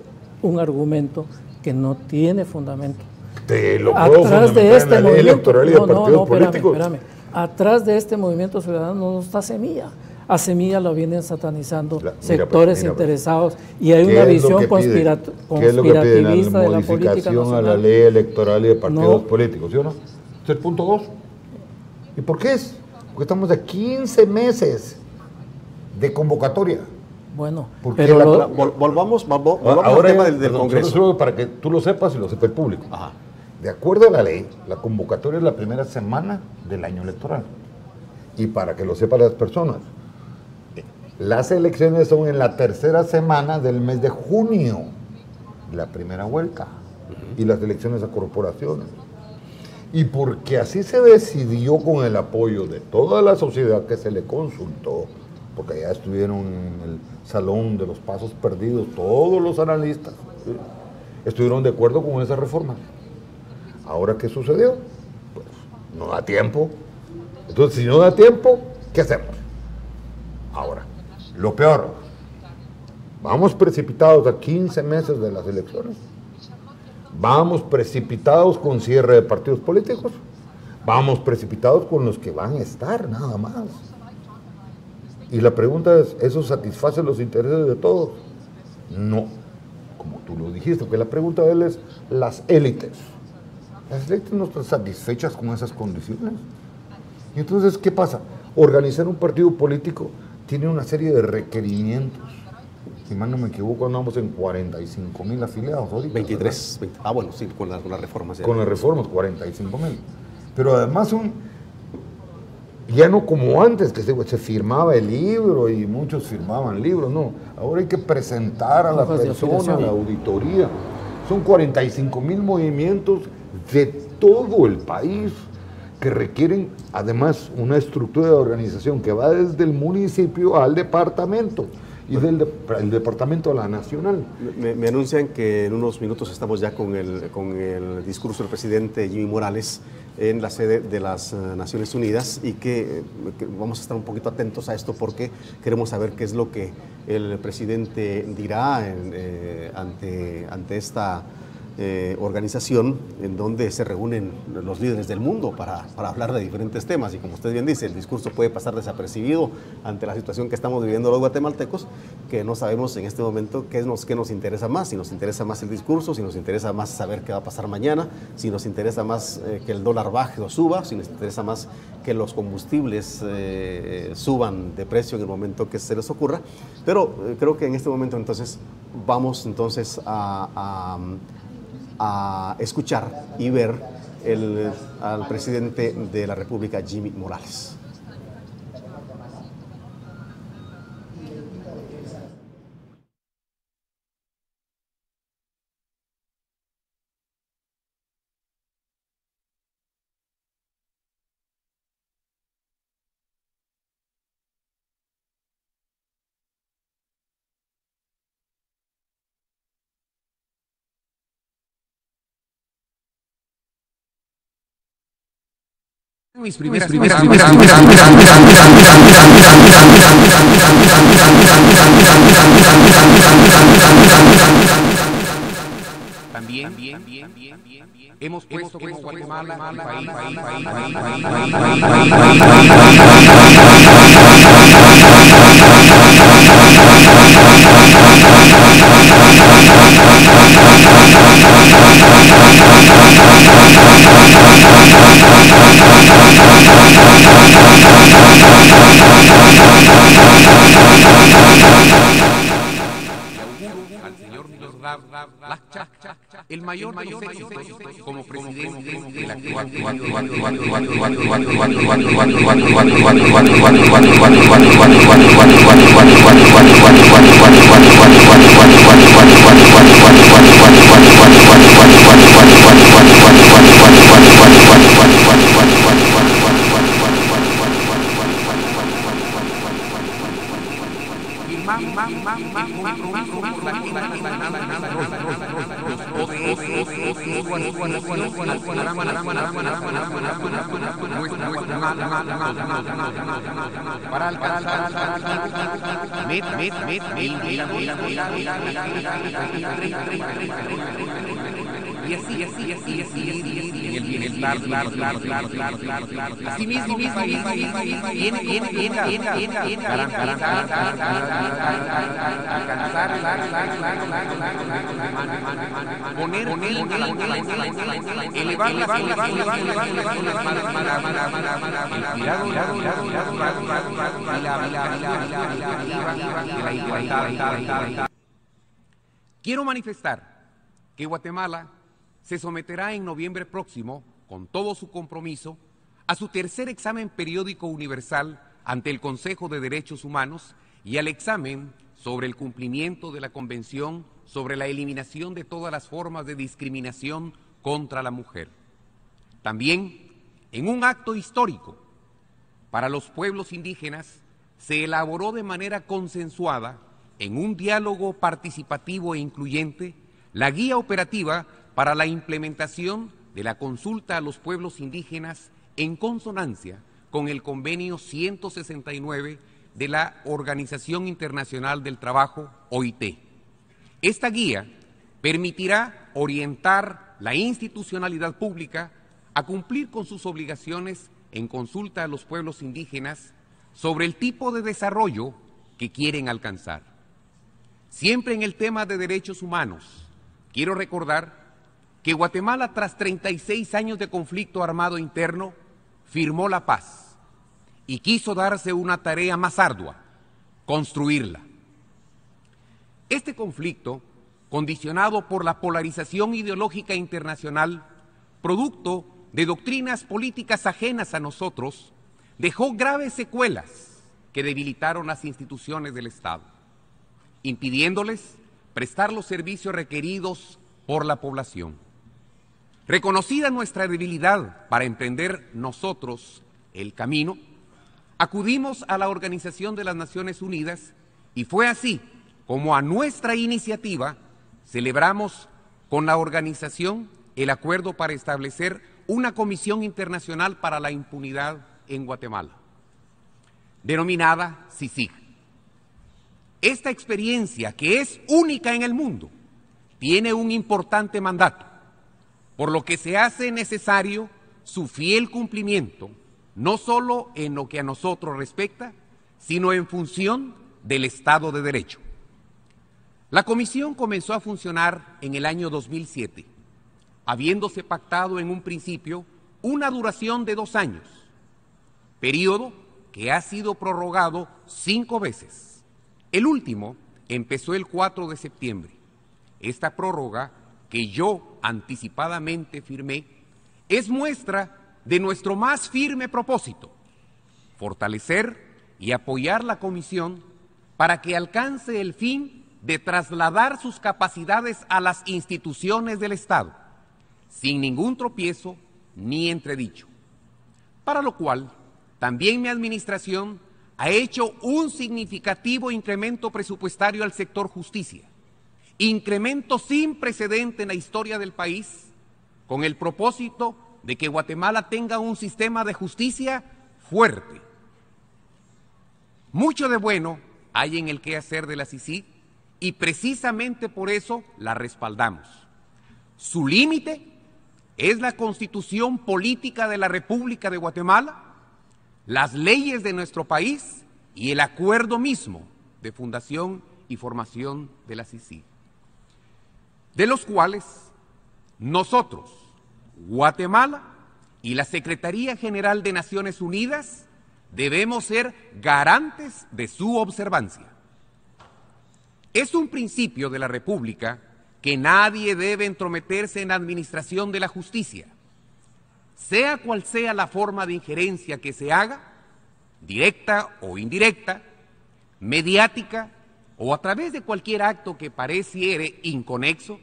un argumento que no tiene fundamento. Te lo puedo Atrás de este en la ley electoral y de partidos políticos. Espérame. Atrás de este movimiento ciudadano no está Semilla. A Semilla lo vienen satanizando sectores interesados y hay una visión conspirativista de la política nacional. A la ley electoral y de partidos políticos, ¿sí o no? Este es el punto 2. ¿Y por qué es? Porque estamos a 15 meses de convocatoria. Bueno, pero volvamos al tema del Congreso. Solo para que tú lo sepas y lo sepa el público. Ajá. De acuerdo a la ley, la convocatoria es la primera semana del año electoral. Y para que lo sepan las personas, las elecciones son en la tercera semana del mes de junio, la primera vuelta, y las elecciones a corporaciones. Y porque así se decidió con el apoyo de toda la sociedad que se le consultó, porque allá estuvieron en el Salón de los Pasos Perdidos todos los analistas, ¿sí? Estuvieron de acuerdo con esa reforma. ¿Ahora qué sucedió? Pues no da tiempo. Entonces, si no da tiempo, ¿qué hacemos? Ahora, lo peor, vamos precipitados a 15 meses de las elecciones, vamos precipitados con cierre de partidos políticos, vamos precipitados con los que van a estar, nada más. Y la pregunta es, ¿eso satisface los intereses de todos? No, como tú lo dijiste, porque la pregunta de él es las élites. Las élites no están satisfechas con esas condiciones. Y entonces, ¿qué pasa? Organizar un partido político tiene una serie de requerimientos. Si mal no me equivoco, andamos en 45,000 afiliados ahorita. 23. Bueno, sí, con las reformas. Con las reformas, 45,000. Pero además ya no como antes, que se firmaba el libro y muchos firmaban libros, no. Ahora hay que presentar a la persona, a la auditoría. Son 45,000 movimientos de todo el país que requieren además una estructura de organización que va desde el municipio al departamento y del departamento a la nacional. Me anuncian que en unos minutos estamos ya con el discurso del presidente Jimmy Morales en la sede de las Naciones Unidas y que vamos a estar un poquito atentos a esto porque queremos saber qué es lo que el presidente dirá ante esta organización en donde se reúnen los líderes del mundo para hablar de diferentes temas, y como usted bien dice, el discurso puede pasar desapercibido ante la situación que estamos viviendo los guatemaltecos, que no sabemos en este momento qué nos interesa más, si nos interesa más el discurso, si nos interesa más saber qué va a pasar mañana, si nos interesa más que el dólar baje o suba, si nos interesa más que los combustibles suban de precio en el momento que se les ocurra, pero creo que en este momento entonces vamos entonces a escuchar y ver al presidente de la República, Jimmy Morales. Mis primeras también hemos puesto como Guatemala al señor Miroslav Lajčák el mayor de los éxitos como presidente de la para alcanzar y así el bienestar asimismo mi país poner elevar la quiero manifestar que Guatemala se someterá en noviembre próximo, con todo su compromiso, a su tercer examen periódico universal ante el Consejo de Derechos Humanos y al examen sobre el cumplimiento de la Convención sobre la eliminación de todas las formas de discriminación contra la mujer. También, en un acto histórico para los pueblos indígenas, se elaboró de manera consensuada, en un diálogo participativo e incluyente, la guía operativa para la implementación de la consulta a los pueblos indígenas en consonancia con el convenio 169 de la Organización Internacional del Trabajo, OIT. Esta guía permitirá orientar la institucionalidad pública a cumplir con sus obligaciones en consulta a los pueblos indígenas sobre el tipo de desarrollo que quieren alcanzar. Siempre en el tema de derechos humanos, quiero recordar que Guatemala, tras 36 años de conflicto armado interno, firmó la paz y quiso darse una tarea más ardua: construirla. Este conflicto, condicionado por la polarización ideológica internacional, producto de doctrinas políticas ajenas a nosotros, dejó graves secuelas que debilitaron las instituciones del Estado, impidiéndoles prestar los servicios requeridos por la población. Reconocida nuestra debilidad para emprender nosotros el camino, acudimos a la Organización de las Naciones Unidas y fue así como a nuestra iniciativa celebramos con la organización el acuerdo para establecer una Comisión Internacional para la Impunidad en Guatemala, denominada CICIG. Esta experiencia, que es única en el mundo, tiene un importante mandato, por lo que se hace necesario su fiel cumplimiento, no solo en lo que a nosotros respecta, sino en función del Estado de Derecho. La comisión comenzó a funcionar en el año 2007, habiéndose pactado en un principio una duración de 2 años, periodo que ha sido prorrogado 5 veces. El último empezó el 4 de septiembre. Esta prórroga, que yo anticipadamente firmé, es muestra de nuestro más firme propósito: fortalecer y apoyar la comisión para que alcance el fin de trasladar sus capacidades a las instituciones del Estado, sin ningún tropiezo ni entredicho. Para lo cual, también mi administración ha hecho un significativo incremento presupuestario al sector justicia, incremento sin precedente en la historia del país, con el propósito de que Guatemala tenga un sistema de justicia fuerte. Mucho de bueno hay en el quehacer de la CICIG y precisamente por eso la respaldamos. Su límite es la Constitución Política de la República de Guatemala, las leyes de nuestro país y el acuerdo mismo de fundación y formación de la CICIG, de los cuales nosotros, Guatemala y la Secretaría General de Naciones Unidas debemos ser garantes de su observancia. Es un principio de la República que nadie debe entrometerse en la administración de la justicia, sea cual sea la forma de injerencia que se haga, directa o indirecta, mediática o a través de cualquier acto que pareciere inconexo,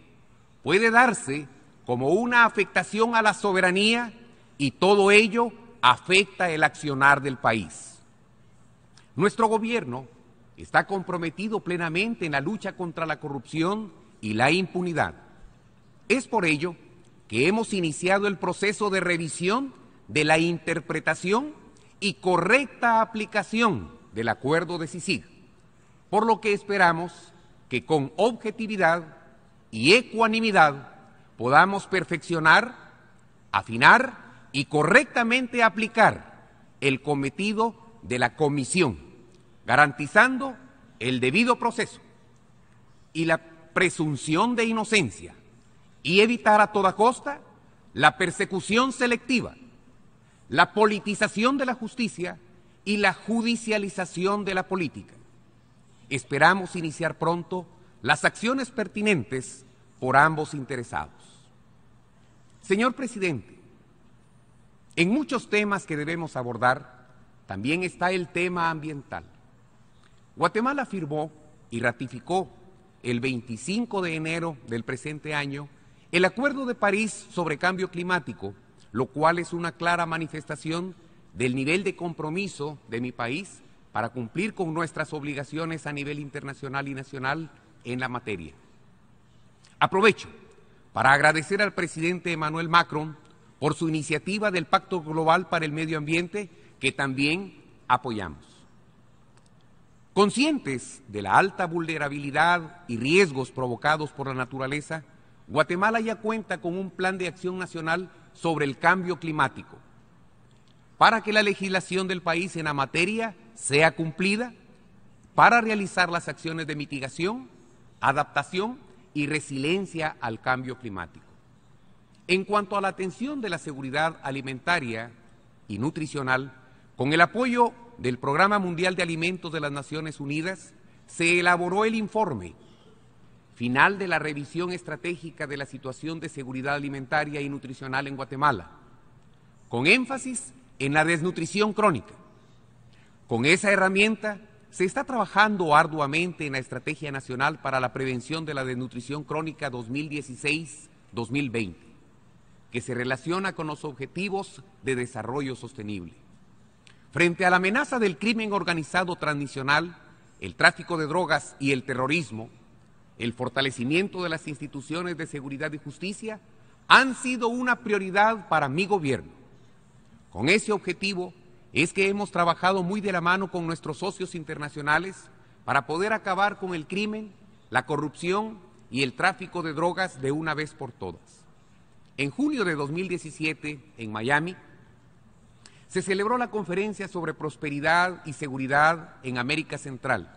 puede darse como una afectación a la soberanía y todo ello afecta el accionar del país. Nuestro gobierno está comprometido plenamente en la lucha contra la corrupción y la impunidad. Es por ello que hemos iniciado el proceso de revisión de la interpretación y correcta aplicación del acuerdo de CICIG, por lo que esperamos que con objetividad y ecuanimidad podamos perfeccionar, afinar y correctamente aplicar el cometido de la comisión, garantizando el debido proceso y la presunción de inocencia, y evitar a toda costa la persecución selectiva, la politización de la justicia y la judicialización de la política. Esperamos iniciar pronto las acciones pertinentes por ambos interesados. Señor presidente, en muchos temas que debemos abordar, también está el tema ambiental. Guatemala firmó y ratificó el 25 de enero del presente año el Acuerdo de París sobre Cambio Climático, lo cual es una clara manifestación del nivel de compromiso de mi país para cumplir con nuestras obligaciones a nivel internacional y nacional en la materia. Aprovecho para agradecer al presidente Emmanuel Macron por su iniciativa del Pacto Global para el Medio Ambiente, que también apoyamos. Conscientes de la alta vulnerabilidad y riesgos provocados por la naturaleza, Guatemala ya cuenta con un plan de acción nacional sobre el cambio climático, para que la legislación del país en la materia sea cumplida, para realizar las acciones de mitigación, adaptación y resiliencia al cambio climático. En cuanto a la atención de la seguridad alimentaria y nutricional, con el apoyo del Programa Mundial de Alimentos de las Naciones Unidas, se elaboró el informe final de la revisión estratégica de la situación de seguridad alimentaria y nutricional en Guatemala, con énfasis en la desnutrición crónica. Con esa herramienta se está trabajando arduamente en la Estrategia Nacional para la Prevención de la Desnutrición Crónica 2016-2020, que se relaciona con los Objetivos de Desarrollo Sostenible. Frente a la amenaza del crimen organizado transnacional, el tráfico de drogas y el terrorismo, el fortalecimiento de las instituciones de seguridad y justicia han sido una prioridad para mi gobierno. Con ese objetivo es que hemos trabajado muy de la mano con nuestros socios internacionales para poder acabar con el crimen, la corrupción y el tráfico de drogas de una vez por todas. En junio de 2017, en Miami, se celebró la conferencia sobre prosperidad y seguridad en América Central,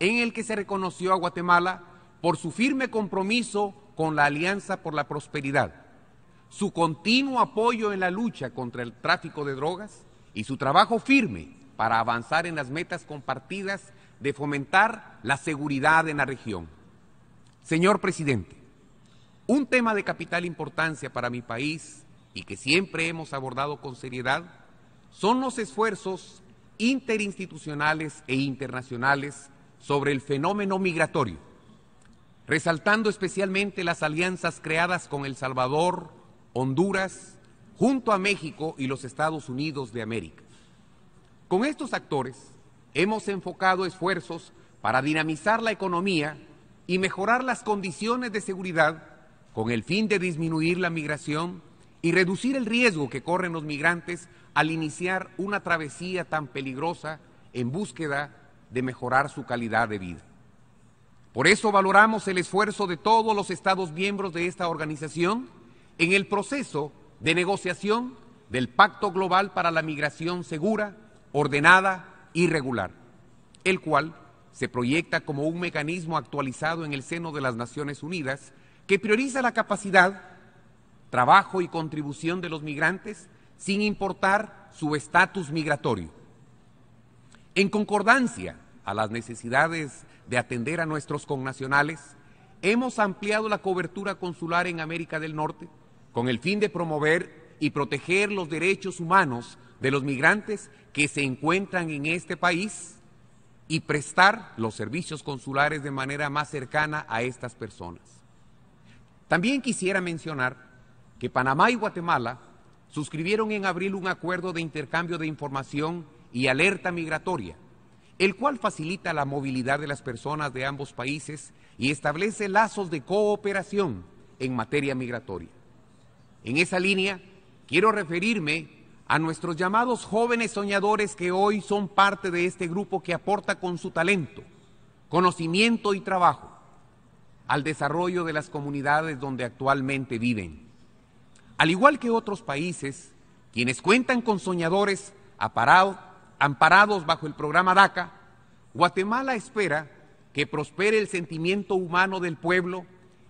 en el que se reconoció a Guatemala por su firme compromiso con la Alianza por la Prosperidad, su continuo apoyo en la lucha contra el tráfico de drogas y su trabajo firme para avanzar en las metas compartidas de fomentar la seguridad en la región. Señor presidente, un tema de capital importancia para mi país y que siempre hemos abordado con seriedad son los esfuerzos interinstitucionales e internacionales sobre el fenómeno migratorio, resaltando especialmente las alianzas creadas con El Salvador, Honduras, junto a México y los Estados Unidos de América. Con estos actores hemos enfocado esfuerzos para dinamizar la economía y mejorar las condiciones de seguridad con el fin de disminuir la migración y reducir el riesgo que corren los migrantes al iniciar una travesía tan peligrosa en búsqueda de mejorar su calidad de vida. Por eso valoramos el esfuerzo de todos los Estados miembros de esta organización en el proceso de negociación del Pacto Global para la Migración Segura, Ordenada y Regular, el cual se proyecta como un mecanismo actualizado en el seno de las Naciones Unidas que prioriza la capacidad, trabajo y contribución de los migrantes sin importar su estatus migratorio. En concordancia a las necesidades de atender a nuestros connacionales, hemos ampliado la cobertura consular en América del Norte con el fin de promover y proteger los derechos humanos de los migrantes que se encuentran en este país y prestar los servicios consulares de manera más cercana a estas personas. También quisiera mencionar que Panamá y Guatemala suscribieron en abril un acuerdo de intercambio de información y alerta migratoria, el cual facilita la movilidad de las personas de ambos países y establece lazos de cooperación en materia migratoria. En esa línea, quiero referirme a nuestros llamados jóvenes soñadores que hoy son parte de este grupo que aporta con su talento, conocimiento y trabajo al desarrollo de las comunidades donde actualmente viven. Al igual que otros países, quienes cuentan con soñadores amparados bajo el programa DACA, Guatemala espera que prospere el sentimiento humano del pueblo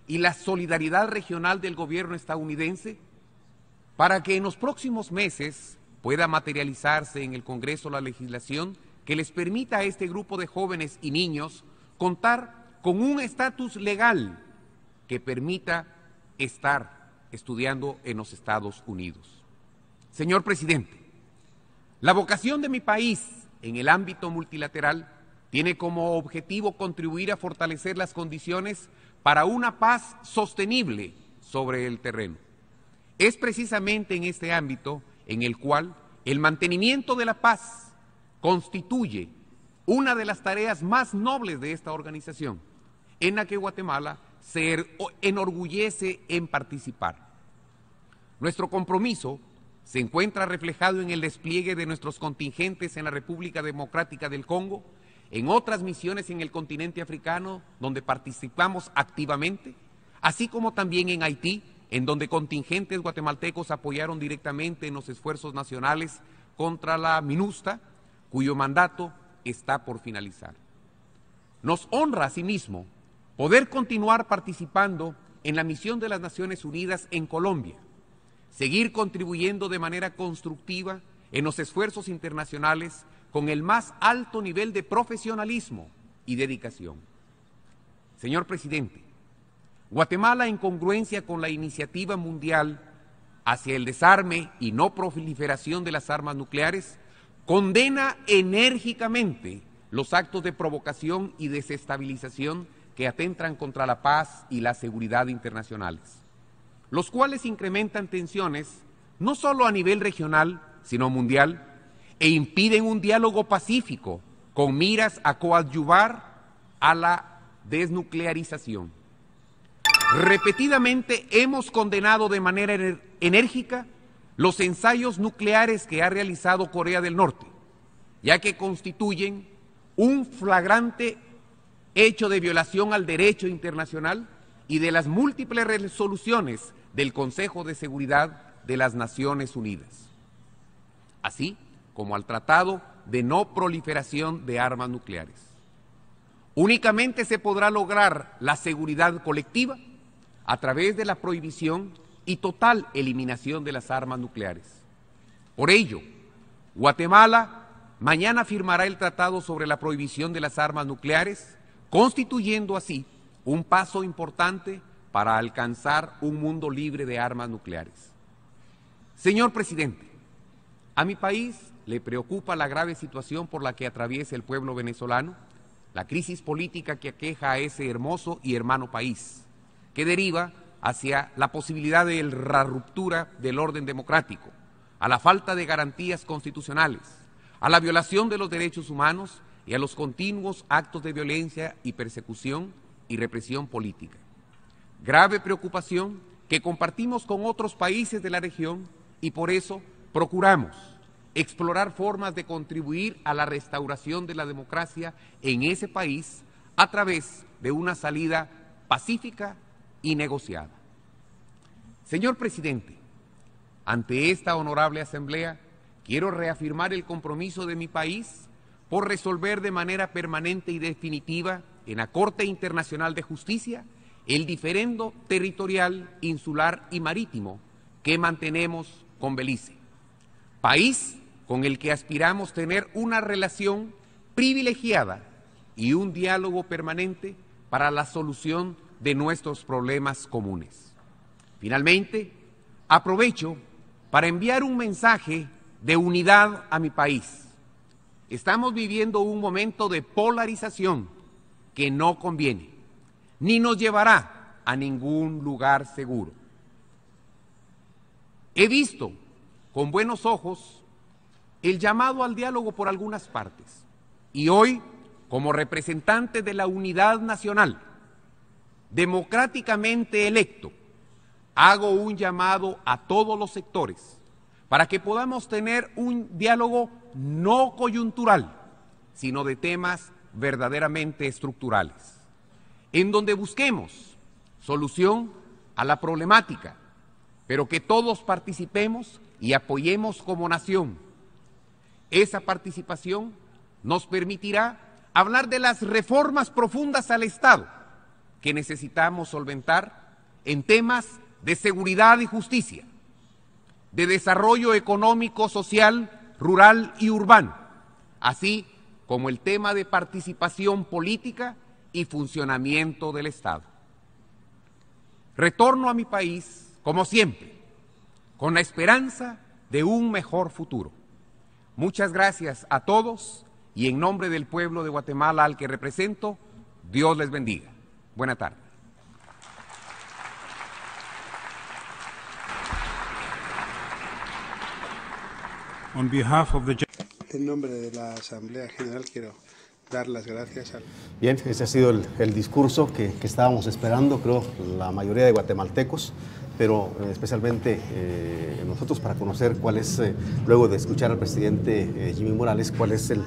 y la solidaridad regional del gobierno estadounidense para que en los próximos meses pueda materializarse en el Congreso la legislación que les permita a este grupo de jóvenes y niños contar con un estatus legal que permita estar estudiando en los Estados Unidos. Señor presidente, la vocación de mi país en el ámbito multilateral tiene como objetivo contribuir a fortalecer las condiciones para una paz sostenible sobre el terreno. Es precisamente en este ámbito en el cual el mantenimiento de la paz constituye una de las tareas más nobles de esta organización, en la que Guatemala se enorgullece en participar. Nuestro compromiso se encuentra reflejado en el despliegue de nuestros contingentes en la República Democrática del Congo, en otras misiones en el continente africano, donde participamos activamente, así como también en Haití, en donde contingentes guatemaltecos apoyaron directamente en los esfuerzos nacionales contra la MINUSTA, cuyo mandato está por finalizar. Nos honra asimismo poder continuar participando en la misión de las Naciones Unidas en Colombia, seguir contribuyendo de manera constructiva en los esfuerzos internacionales con el más alto nivel de profesionalismo y dedicación. Señor presidente, Guatemala, en congruencia con la iniciativa mundial hacia el desarme y no proliferación de las armas nucleares, condena enérgicamente los actos de provocación y desestabilización que atentan contra la paz y la seguridad internacionales, los cuales incrementan tensiones no solo a nivel regional, sino mundial, e impiden un diálogo pacífico con miras a coadyuvar a la desnuclearización. Repetidamente hemos condenado de manera enérgica los ensayos nucleares que ha realizado Corea del Norte, ya que constituyen un flagrante hecho de violación al derecho internacional y de las múltiples resoluciones del Consejo de Seguridad de las Naciones Unidas, así como al Tratado de No Proliferación de Armas Nucleares. Únicamente se podrá lograr la seguridad colectiva a través de la prohibición y total eliminación de las armas nucleares. Por ello, Guatemala mañana firmará el Tratado sobre la Prohibición de las Armas Nucleares, constituyendo así un paso importante para alcanzar un mundo libre de armas nucleares. Señor presidente, a mi país le preocupa la grave situación por la que atraviesa el pueblo venezolano, la crisis política que aqueja a ese hermoso y hermano país, que deriva hacia la posibilidad de la ruptura del orden democrático, a la falta de garantías constitucionales, a la violación de los derechos humanos y a los continuos actos de violencia y persecución y represión política. Grave preocupación que compartimos con otros países de la región y por eso procuramos explorar formas de contribuir a la restauración de la democracia en ese país a través de una salida pacífica y negociada. Señor presidente, ante esta honorable asamblea, quiero reafirmar el compromiso de mi país por resolver de manera permanente y definitiva en la Corte Internacional de Justicia el diferendo territorial, insular y marítimo que mantenemos con Belice, país con el que aspiramos tener una relación privilegiada y un diálogo permanente para la solución de nuestros problemas comunes. Finalmente, aprovecho para enviar un mensaje de unidad a mi país. Estamos viviendo un momento de polarización que no conviene, ni nos llevará a ningún lugar seguro. He visto con buenos ojos el llamado al diálogo por algunas partes y hoy, como representante de la unidad nacional, democráticamente electo, hago un llamado a todos los sectores para que podamos tener un diálogo no coyuntural, sino de temas verdaderamente estructurales, en donde busquemos solución a la problemática, pero que todos participemos y apoyemos como nación. Esa participación nos permitirá hablar de las reformas profundas al Estado que necesitamos solventar en temas de seguridad y justicia, de desarrollo económico, social, rural y urbano, así como el tema de participación política y funcionamiento del Estado. Retorno a mi país, como siempre, con la esperanza de un mejor futuro. Muchas gracias a todos y en nombre del pueblo de Guatemala al que represento, Dios les bendiga. Buena tarde. On behalf of the... En nombre de la Asamblea General quiero dar las gracias al... Bien, ese ha sido el discurso que estábamos esperando, creo, la mayoría de guatemaltecos, pero especialmente nosotros para conocer cuál es, luego de escuchar al presidente Jimmy Morales, cuál es el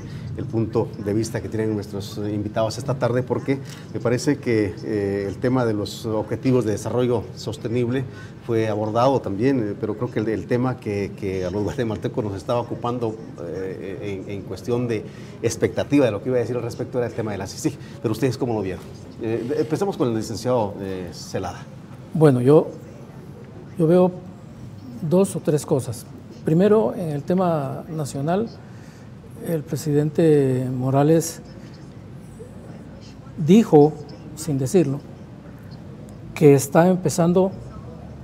punto de vista que tienen nuestros invitados esta tarde, porque me parece que el tema de los objetivos de desarrollo sostenible fue abordado también, pero creo que el tema que a los guatemaltecos nos estaba ocupando en cuestión de expectativa de lo que iba a decir al respecto era el tema de la CICIG. Pero ustedes, ¿cómo lo vieron? Empezamos con el licenciado Celada. Bueno, yo veo dos o tres cosas. Primero, en el tema nacional, el presidente Morales dijo, sin decirlo, que está empezando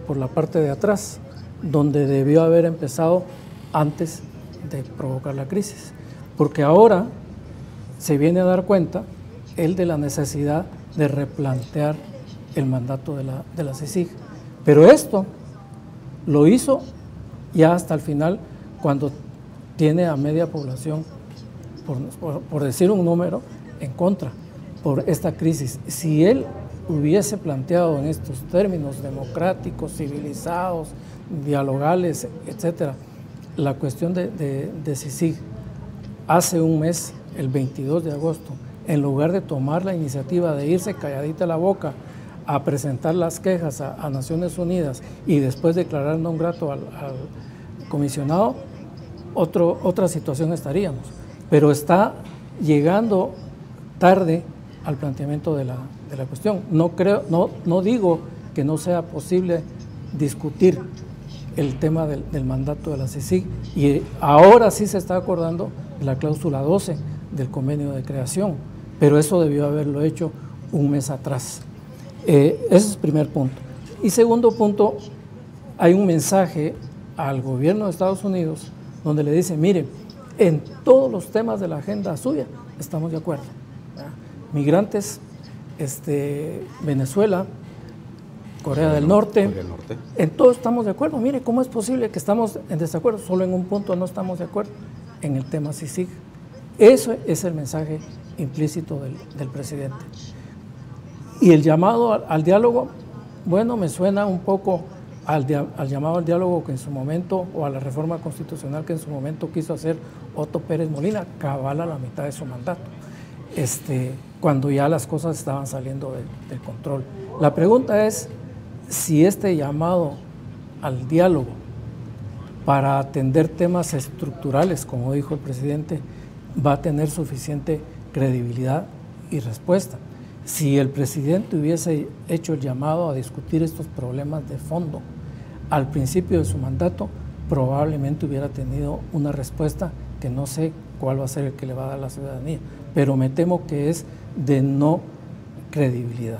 por la parte de atrás, donde debió haber empezado antes de provocar la crisis. Porque ahora se viene a dar cuenta él de la necesidad de replantear el mandato de la CICIG. Pero esto lo hizo ya hasta el final, cuando tiene a media población, por decir un número, en contra por esta crisis. Si él hubiese planteado en estos términos democráticos, civilizados, dialogales, etcétera, la cuestión de CICIG hace un mes, el 22 de agosto, en lugar de tomar la iniciativa de irse calladita la boca a presentar las quejas a Naciones Unidas y después declarar non grato al comisionado, otra situación estaríamos. Pero está llegando tarde al planteamiento de la cuestión. No digo que no sea posible discutir el tema del mandato de la CICIG, y ahora sí se está acordando de la cláusula 12 del convenio de creación, pero eso debió haberlo hecho un mes atrás. Ese es el primer punto. Y segundo punto, hay un mensaje al gobierno de Estados Unidos donde le dice, miren, en todos los temas de la agenda suya estamos de acuerdo. Migrantes, Venezuela, Corea del Norte, en todo estamos de acuerdo. Mire, ¿cómo es posible que estamos en desacuerdo? Solo en un punto no estamos de acuerdo, en el tema CICIG. Eso es el mensaje implícito del presidente. Y el llamado al diálogo, bueno, me suena un poco al llamado al diálogo que en su momento, o a la reforma constitucional que en su momento quiso hacer Otto Pérez Molina, cabal a la mitad de su mandato, cuando ya las cosas estaban saliendo del control. La pregunta es si este llamado al diálogo para atender temas estructurales, como dijo el presidente, va a tener suficiente credibilidad y respuesta. Si el presidente hubiese hecho el llamado a discutir estos problemas de fondo al principio de su mandato, probablemente hubiera tenido una respuesta que no sé cuál va a ser el que le va a dar la ciudadanía, pero me temo que es de no credibilidad.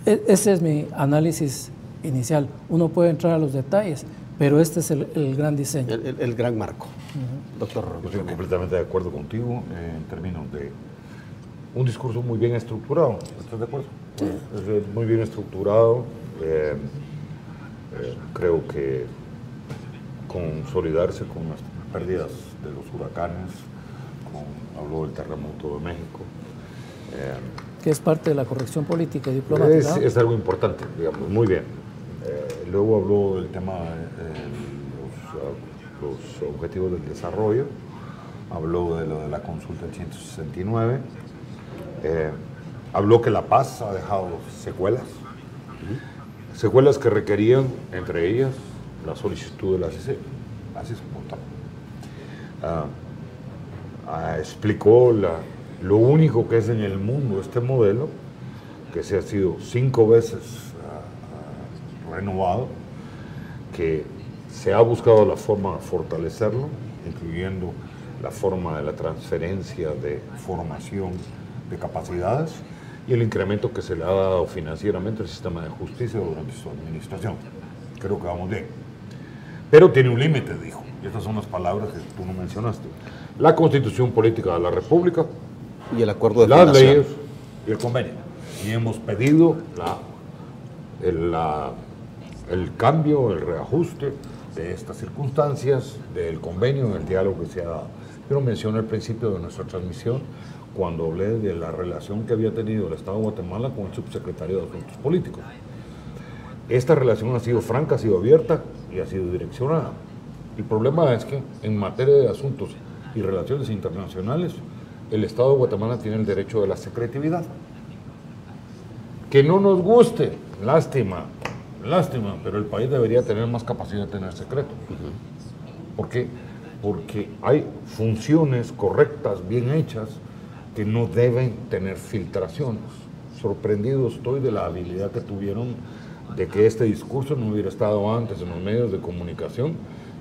Ese es mi análisis inicial. Uno puede entrar a los detalles, pero este es el gran diseño. El gran marco. Doctor. Yo estoy completamente de acuerdo contigo en términos de un discurso muy bien estructurado. ¿Estás de acuerdo? Sí. Es muy bien estructurado. Creo que consolidarse con las pérdidas de los huracanes, habló del terremoto de México. Que es parte de la corrección política y diplomática. Es algo importante, digamos, muy bien. Luego habló del tema de los objetivos del desarrollo, habló de lo de la consulta del 169, habló que la paz ha dejado secuelas que requerían, entre ellas, la solicitud de la CICIG. Así es como está. Explicó lo único que es en el mundo este modelo, que se ha sido 5 veces renovado, que se ha buscado la forma de fortalecerlo, incluyendo la forma de la transferencia de formación de capacidades y el incremento que se le ha dado financieramente al sistema de justicia durante su administración. Creo que vamos bien. Pero tiene un límite, dijo, y estas son las palabras que tú no mencionaste. La Constitución Política de la República, y el acuerdo de las leyes y el convenio. Y hemos pedido el cambio, el reajuste de estas circunstancias, del convenio, del diálogo que se ha dado. Yo lo mencioné al principio de nuestra transmisión, cuando hablé de la relación que había tenido el Estado de Guatemala con el subsecretario de Asuntos Políticos. Esta relación ha sido franca, ha sido abierta y ha sido direccionada. El problema es que en materia de asuntos y relaciones internacionales, el Estado de Guatemala tiene el derecho de la secretividad. Que no nos guste, lástima, pero el país debería tener más capacidad de tener secreto. ¿Por qué? Porque hay funciones correctas, bien hechas, que no deben tener filtraciones. Sorprendido estoy de la habilidad que tuvieron de que este discurso no hubiera estado antes en los medios de comunicación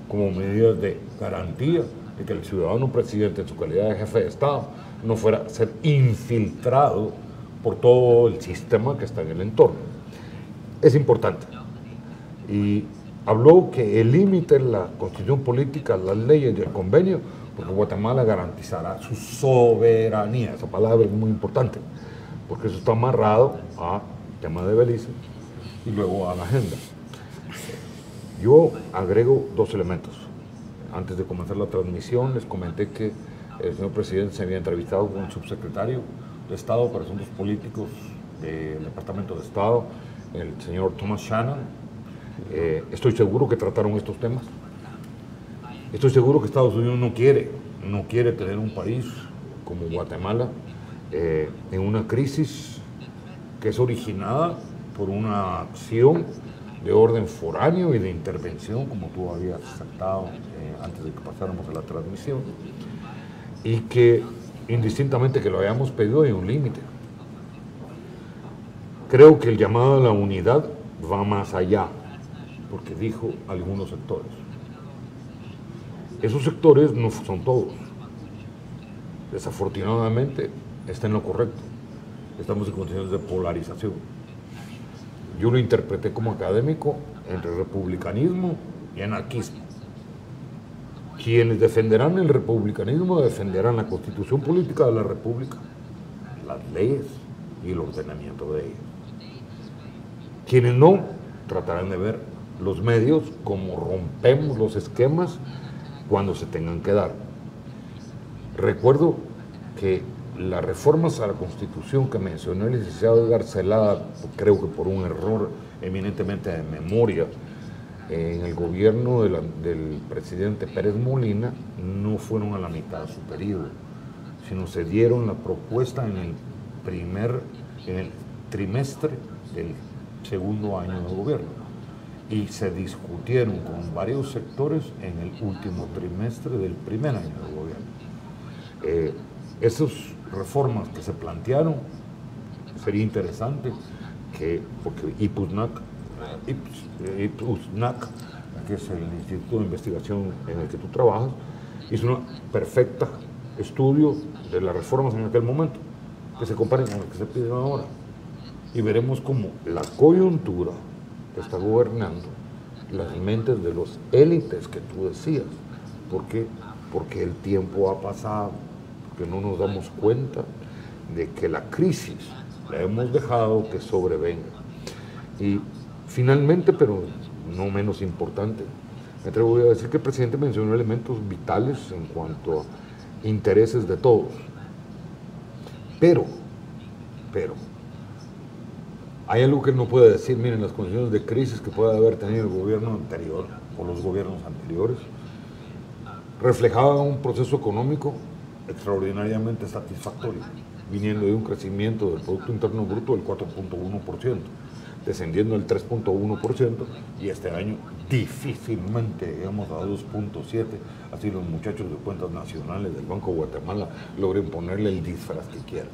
como medidas de garantía de que el ciudadano presidente, en su calidad de jefe de Estado, no fuera a ser infiltrado por todo el sistema que está en el entorno. Es importante. Y habló que el límite en la Constitución Política, las leyes y el convenio porque Guatemala garantizará su soberanía. Esa palabra es muy importante, porque eso está amarrado al tema de Belice y luego a la agenda. Yo agrego 2 elementos. Antes de comenzar la transmisión les comenté que el señor presidente se había entrevistado con el subsecretario de Estado para Asuntos Políticos del Departamento de Estado, el señor Thomas Shannon. Estoy seguro que trataron estos temas. Estoy seguro que Estados Unidos no quiere tener un país como Guatemala en una crisis que es originada por una acción de orden foráneo y de intervención, como tú habías saltado antes de que pasáramos a la transmisión, y que indistintamente que lo hayamos pedido hay un límite. Creo que el llamado a la unidad va más allá, porque dijo algunos sectores. Esos sectores no son todos. Desafortunadamente está en lo correcto. Estamos en condiciones de polarización. Yo lo interpreté como académico entre republicanismo y anarquismo. Quienes defenderán el republicanismo defenderán la constitución política de la república, las leyes y el ordenamiento de ellas. Quienes no, tratarán de ver los medios como rompemos los esquemas cuando se tengan que dar. Recuerdo que las reformas a la Constitución que mencionó el licenciado Edgar Celada, creo que por un error eminentemente de memoria, en el gobierno del presidente Pérez Molina, no fueron a la mitad de su periodo, sino se dieron la propuesta en el trimestre del segundo año de gobierno y se discutieron con varios sectores en el último trimestre del primer año de gobierno. Esas reformas que se plantearon, sería interesante que, porque IPUSNAC, que es el Instituto de Investigación en el que tú trabajas, hizo un perfecto estudio de las reformas en aquel momento, que se comparen con lo que se pide ahora. Y veremos cómo la coyuntura está gobernando las mentes de los élites que tú decías. ¿Por qué? Porque el tiempo ha pasado, porque no nos damos cuenta de que la crisis la hemos dejado que sobrevenga. Y finalmente, pero no menos importante, me atrevo a decir que el presidente mencionó elementos vitales en cuanto a intereses de todos. Pero, hay algo que él no puede decir. Miren, las condiciones de crisis que puede haber tenido el gobierno anterior o los gobiernos anteriores reflejaban un proceso económico extraordinariamente satisfactorio, viniendo de un crecimiento del Producto Interno Bruto del 4.1%, descendiendo del 3.1%, y este año difícilmente llegamos a 2.7%, así los muchachos de cuentas nacionales del Banco de Guatemala logren ponerle el disfraz que quieran.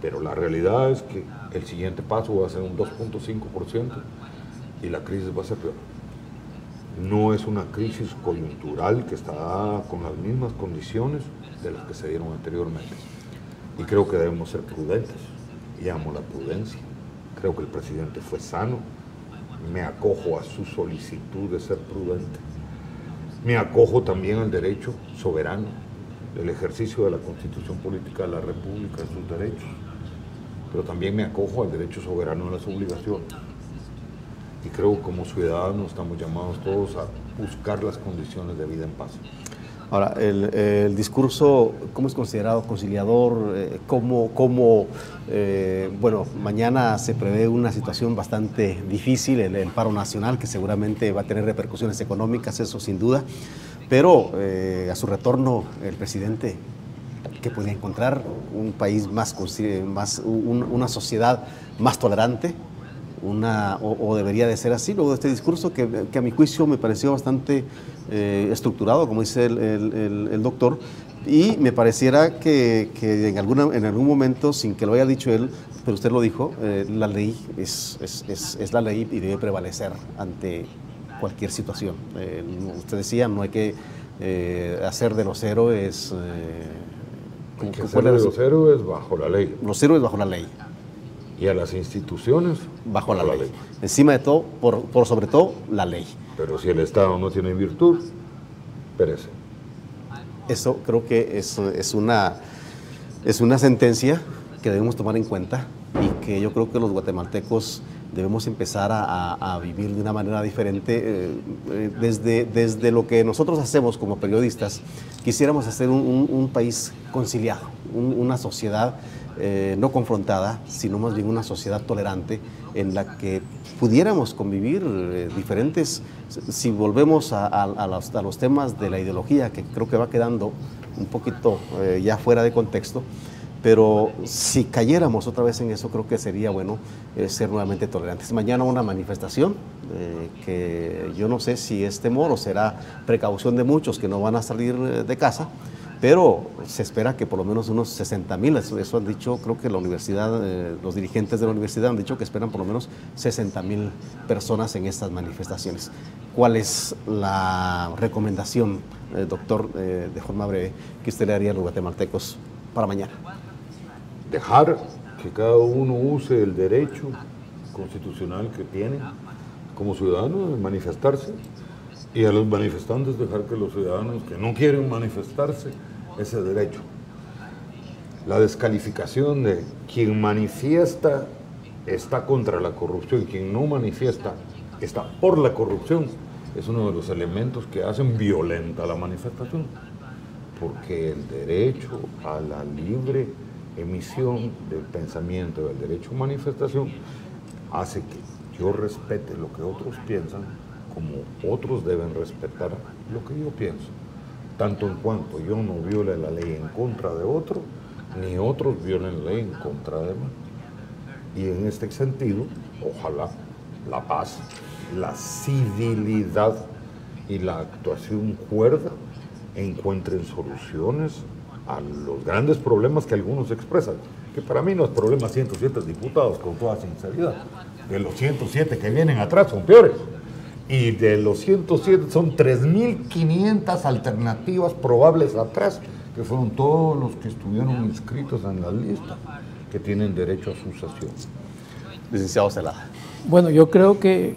Pero la realidad es que el siguiente paso va a ser un 2.5% y la crisis va a ser peor. No es una crisis coyuntural que está con las mismas condiciones de las que se dieron anteriormente. Y creo que debemos ser prudentes, y amo la prudencia. Creo que el presidente fue sano, me acojo a su solicitud de ser prudente. Me acojo también al derecho soberano del ejercicio de la Constitución Política de la República, de sus derechos, pero también me acojo al derecho soberano de las obligaciones. Y creo que como ciudadanos estamos llamados todos a buscar las condiciones de vida en paz. Ahora, el discurso, ¿cómo es considerado conciliador? Bueno, mañana se prevé una situación bastante difícil, el paro nacional, que seguramente va a tener repercusiones económicas, eso sin duda, pero a su retorno el presidente, ¿qué podría encontrar? Un país una sociedad más tolerante, o debería de ser así, luego de este discurso que a mi juicio me pareció bastante estructurado, como dice el doctor, y me pareciera que en algún momento, sin que lo haya dicho él, pero usted lo dijo, la ley es la ley y debe prevalecer ante cualquier situación. Usted decía, no hay que hacer de los héroes... hacer de los héroes bajo la ley. Los héroes bajo la ley. Y a las instituciones bajo la ley. Encima de todo, por sobre todo, la ley. Pero si el Estado no tiene virtud, perece. Eso creo que es una sentencia que debemos tomar en cuenta y que yo creo que los guatemaltecos debemos empezar a vivir de una manera diferente. Desde lo que nosotros hacemos como periodistas, quisiéramos hacer un país conciliado, una sociedad no confrontada, sino más bien una sociedad tolerante en la que pudiéramos convivir diferentes. Si volvemos a los temas de la ideología, que creo que va quedando un poquito ya fuera de contexto, pero si cayéramos otra vez en eso, creo que sería bueno ser nuevamente tolerantes. Mañana una manifestación que yo no sé si es temor o será precaución de muchos que no van a salir de casa, pero se espera que por lo menos unos 60,000, eso han dicho, creo que la universidad, los dirigentes de la universidad han dicho que esperan por lo menos 60,000 personas en estas manifestaciones. ¿Cuál es la recomendación, doctor, de forma breve, que usted le haría a los guatemaltecos para mañana? Dejar que cada uno use el derecho constitucional que tiene como ciudadano de manifestarse, y a los manifestantes dejar que los ciudadanos que no quieren manifestarse ese derecho. La descalificación de quien manifiesta está contra la corrupción y quien no manifiesta está por la corrupción es uno de los elementos que hacen violenta la manifestación, porque el derecho a la libre emisión del pensamiento, del derecho a manifestación, hace que yo respete lo que otros piensan, como otros deben respetar lo que yo pienso, tanto en cuanto yo no viole la ley en contra de otro, ni otros violen la ley en contra de mí. Y en este sentido, ojalá la paz, la civilidad y la actuación cuerda encuentren soluciones a los grandes problemas que algunos expresan, que para mí no es problema 107 diputados, con toda sinceridad. De los 107 que vienen atrás son peores. Y de los 107 son 3.500 alternativas probables atrás, que fueron todos los que estuvieron inscritos en la lista, que tienen derecho a sucesión. Licenciado Zelada. Bueno, yo creo que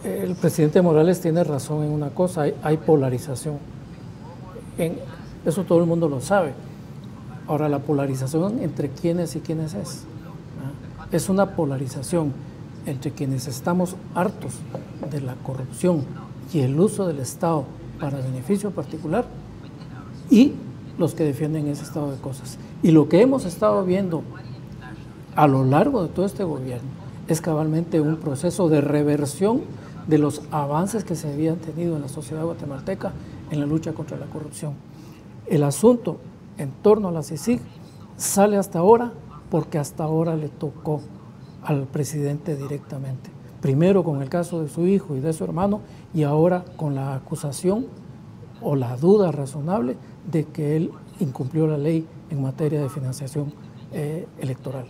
el presidente Morales tiene razón en una cosa, hay polarización. Eso todo el mundo lo sabe. Ahora, la polarización entre quiénes y quiénes es. Es una polarización entre quienes estamos hartos de la corrupción y el uso del Estado para beneficio particular y los que defienden ese estado de cosas. Y lo que hemos estado viendo a lo largo de todo este gobierno es cabalmente un proceso de reversión de los avances que se habían tenido en la sociedad guatemalteca en la lucha contra la corrupción. El asunto en torno a la CICIG sale hasta ahora porque hasta ahora le tocó al presidente directamente. Primero con el caso de su hijo y de su hermano, y ahora con la acusación o la duda razonable de que él incumplió la ley en materia de financiación electoral.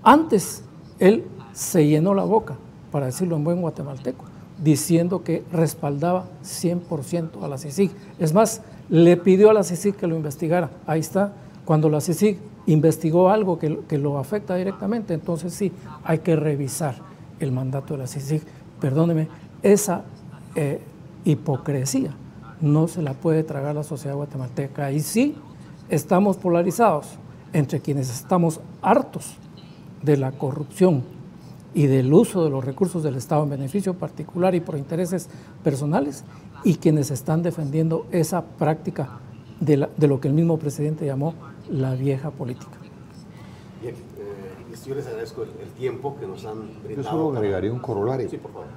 Antes él se llenó la boca, para decirlo en buen guatemalteco, diciendo que respaldaba 100% a la CICIG. Es más, le pidió a la CICIG que lo investigara. Ahí está, cuando la CICIG investigó algo que lo afecta directamente, entonces sí, hay que revisar el mandato de la CICIG. Perdóneme, esa hipocresía no se la puede tragar la sociedad guatemalteca. Y sí, estamos polarizados entre quienes estamos hartos de la corrupción y del uso de los recursos del Estado en beneficio particular y por intereses personales, y quienes están defendiendo esa práctica de lo que el mismo presidente llamó la vieja política. Bien, yo les agradezco el tiempo que nos han brindado. Yo solo agregaría un corolario. Sí, por favor.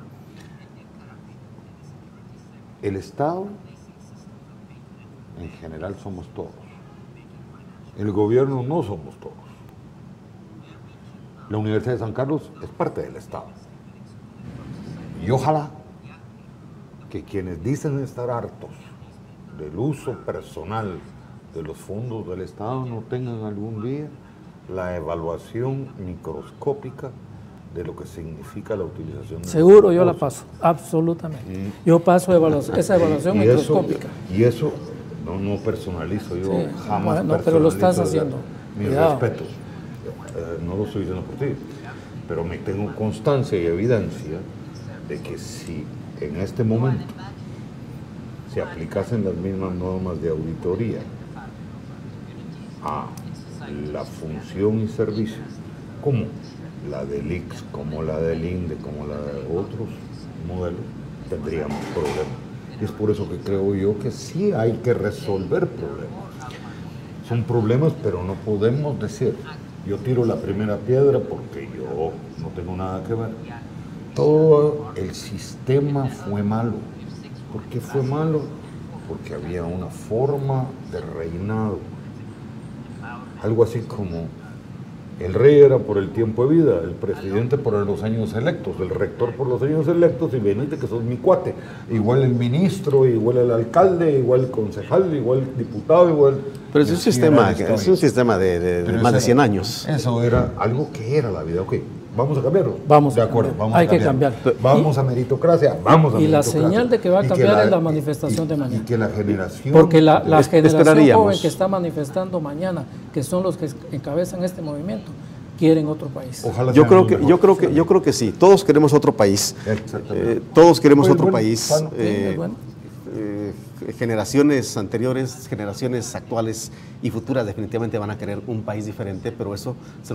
El Estado, en general, somos todos. El gobierno no somos todos. La Universidad de San Carlos es parte del Estado. Y ojalá que quienes dicen estar hartos del uso personal de los fondos del Estado no tengan algún día la evaluación microscópica de lo que significa la utilización de seguro yo la paso, absolutamente. Yo paso esa evaluación microscópica. Y eso no personalizo, yo sí, jamás bueno, personalizo. pero lo estás haciendo. Mi respeto, no lo estoy diciendo por ti, pero me tengo constancia y evidencia de que si en este momento se aplicasen las mismas normas de auditoría a la función y servicio, como la del ICS, como la del INDE, como la de otros modelos, tendríamos problemas. Y es por eso que creo yo que sí hay que resolver problemas. Son problemas, pero no podemos decir, yo tiro la primera piedra porque yo no tengo nada que ver. Todo el sistema fue malo. ¿Por qué fue malo? Porque había una forma de reinado. Algo así como el rey era por el tiempo de vida, el presidente por los años electos, el rector por los años electos y venite que sos mi cuate. Igual el ministro, igual el alcalde, igual el concejal, igual el diputado, igual... Pero es un sistema de más de 100 años. Eso era algo que era la vida. Ok, vamos a cambiarlo. Vamos, de acuerdo, vamos hay a que cambiar. Vamos a meritocracia, vamos a y meritocracia. la señal de que va a cambiar es la manifestación de mañana. Y que la generación... Porque la generación joven que esperaríamos. está manifestando mañana, que son los que encabezan este movimiento, quieren otro país. Ojalá Yo sean creo los mejores. yo creo que sí. Todos queremos otro país. Exactamente. Todos queremos Pues, otro bueno, país. bueno, bueno. Generaciones anteriores, generaciones actuales y futuras definitivamente van a querer un país diferente, pero eso se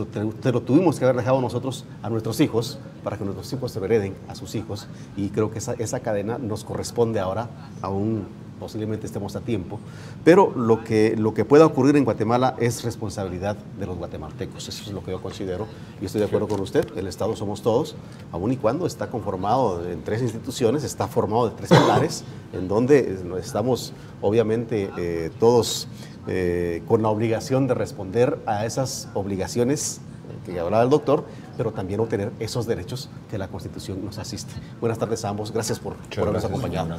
lo tuvimos que haber dejado nosotros a nuestros hijos para que nuestros hijos se lo hereden a sus hijos, y creo que esa cadena nos corresponde ahora, aún posiblemente estemos a tiempo, pero lo que pueda ocurrir en Guatemala es responsabilidad de los guatemaltecos. Eso es lo que yo considero y estoy de acuerdo con usted. El Estado somos todos, aun y cuando está conformado en 3 instituciones, está formado de 3 pilares, en donde estamos obviamente todos con la obligación de responder a esas obligaciones que hablaba el doctor, pero también obtener esos derechos que la Constitución nos asiste. Buenas tardes a ambos, gracias por habernos acompañado.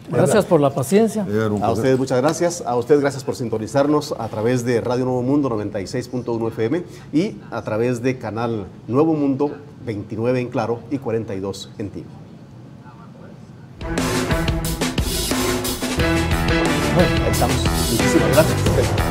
Gracias por la paciencia. A ustedes muchas gracias, a ustedes gracias por sintonizarnos a través de Radio Nuevo Mundo 96.1 FM y a través de canal Nuevo Mundo 29 en Claro y 42 en Tigo. Bueno, ahí estamos. Muchísimas gracias.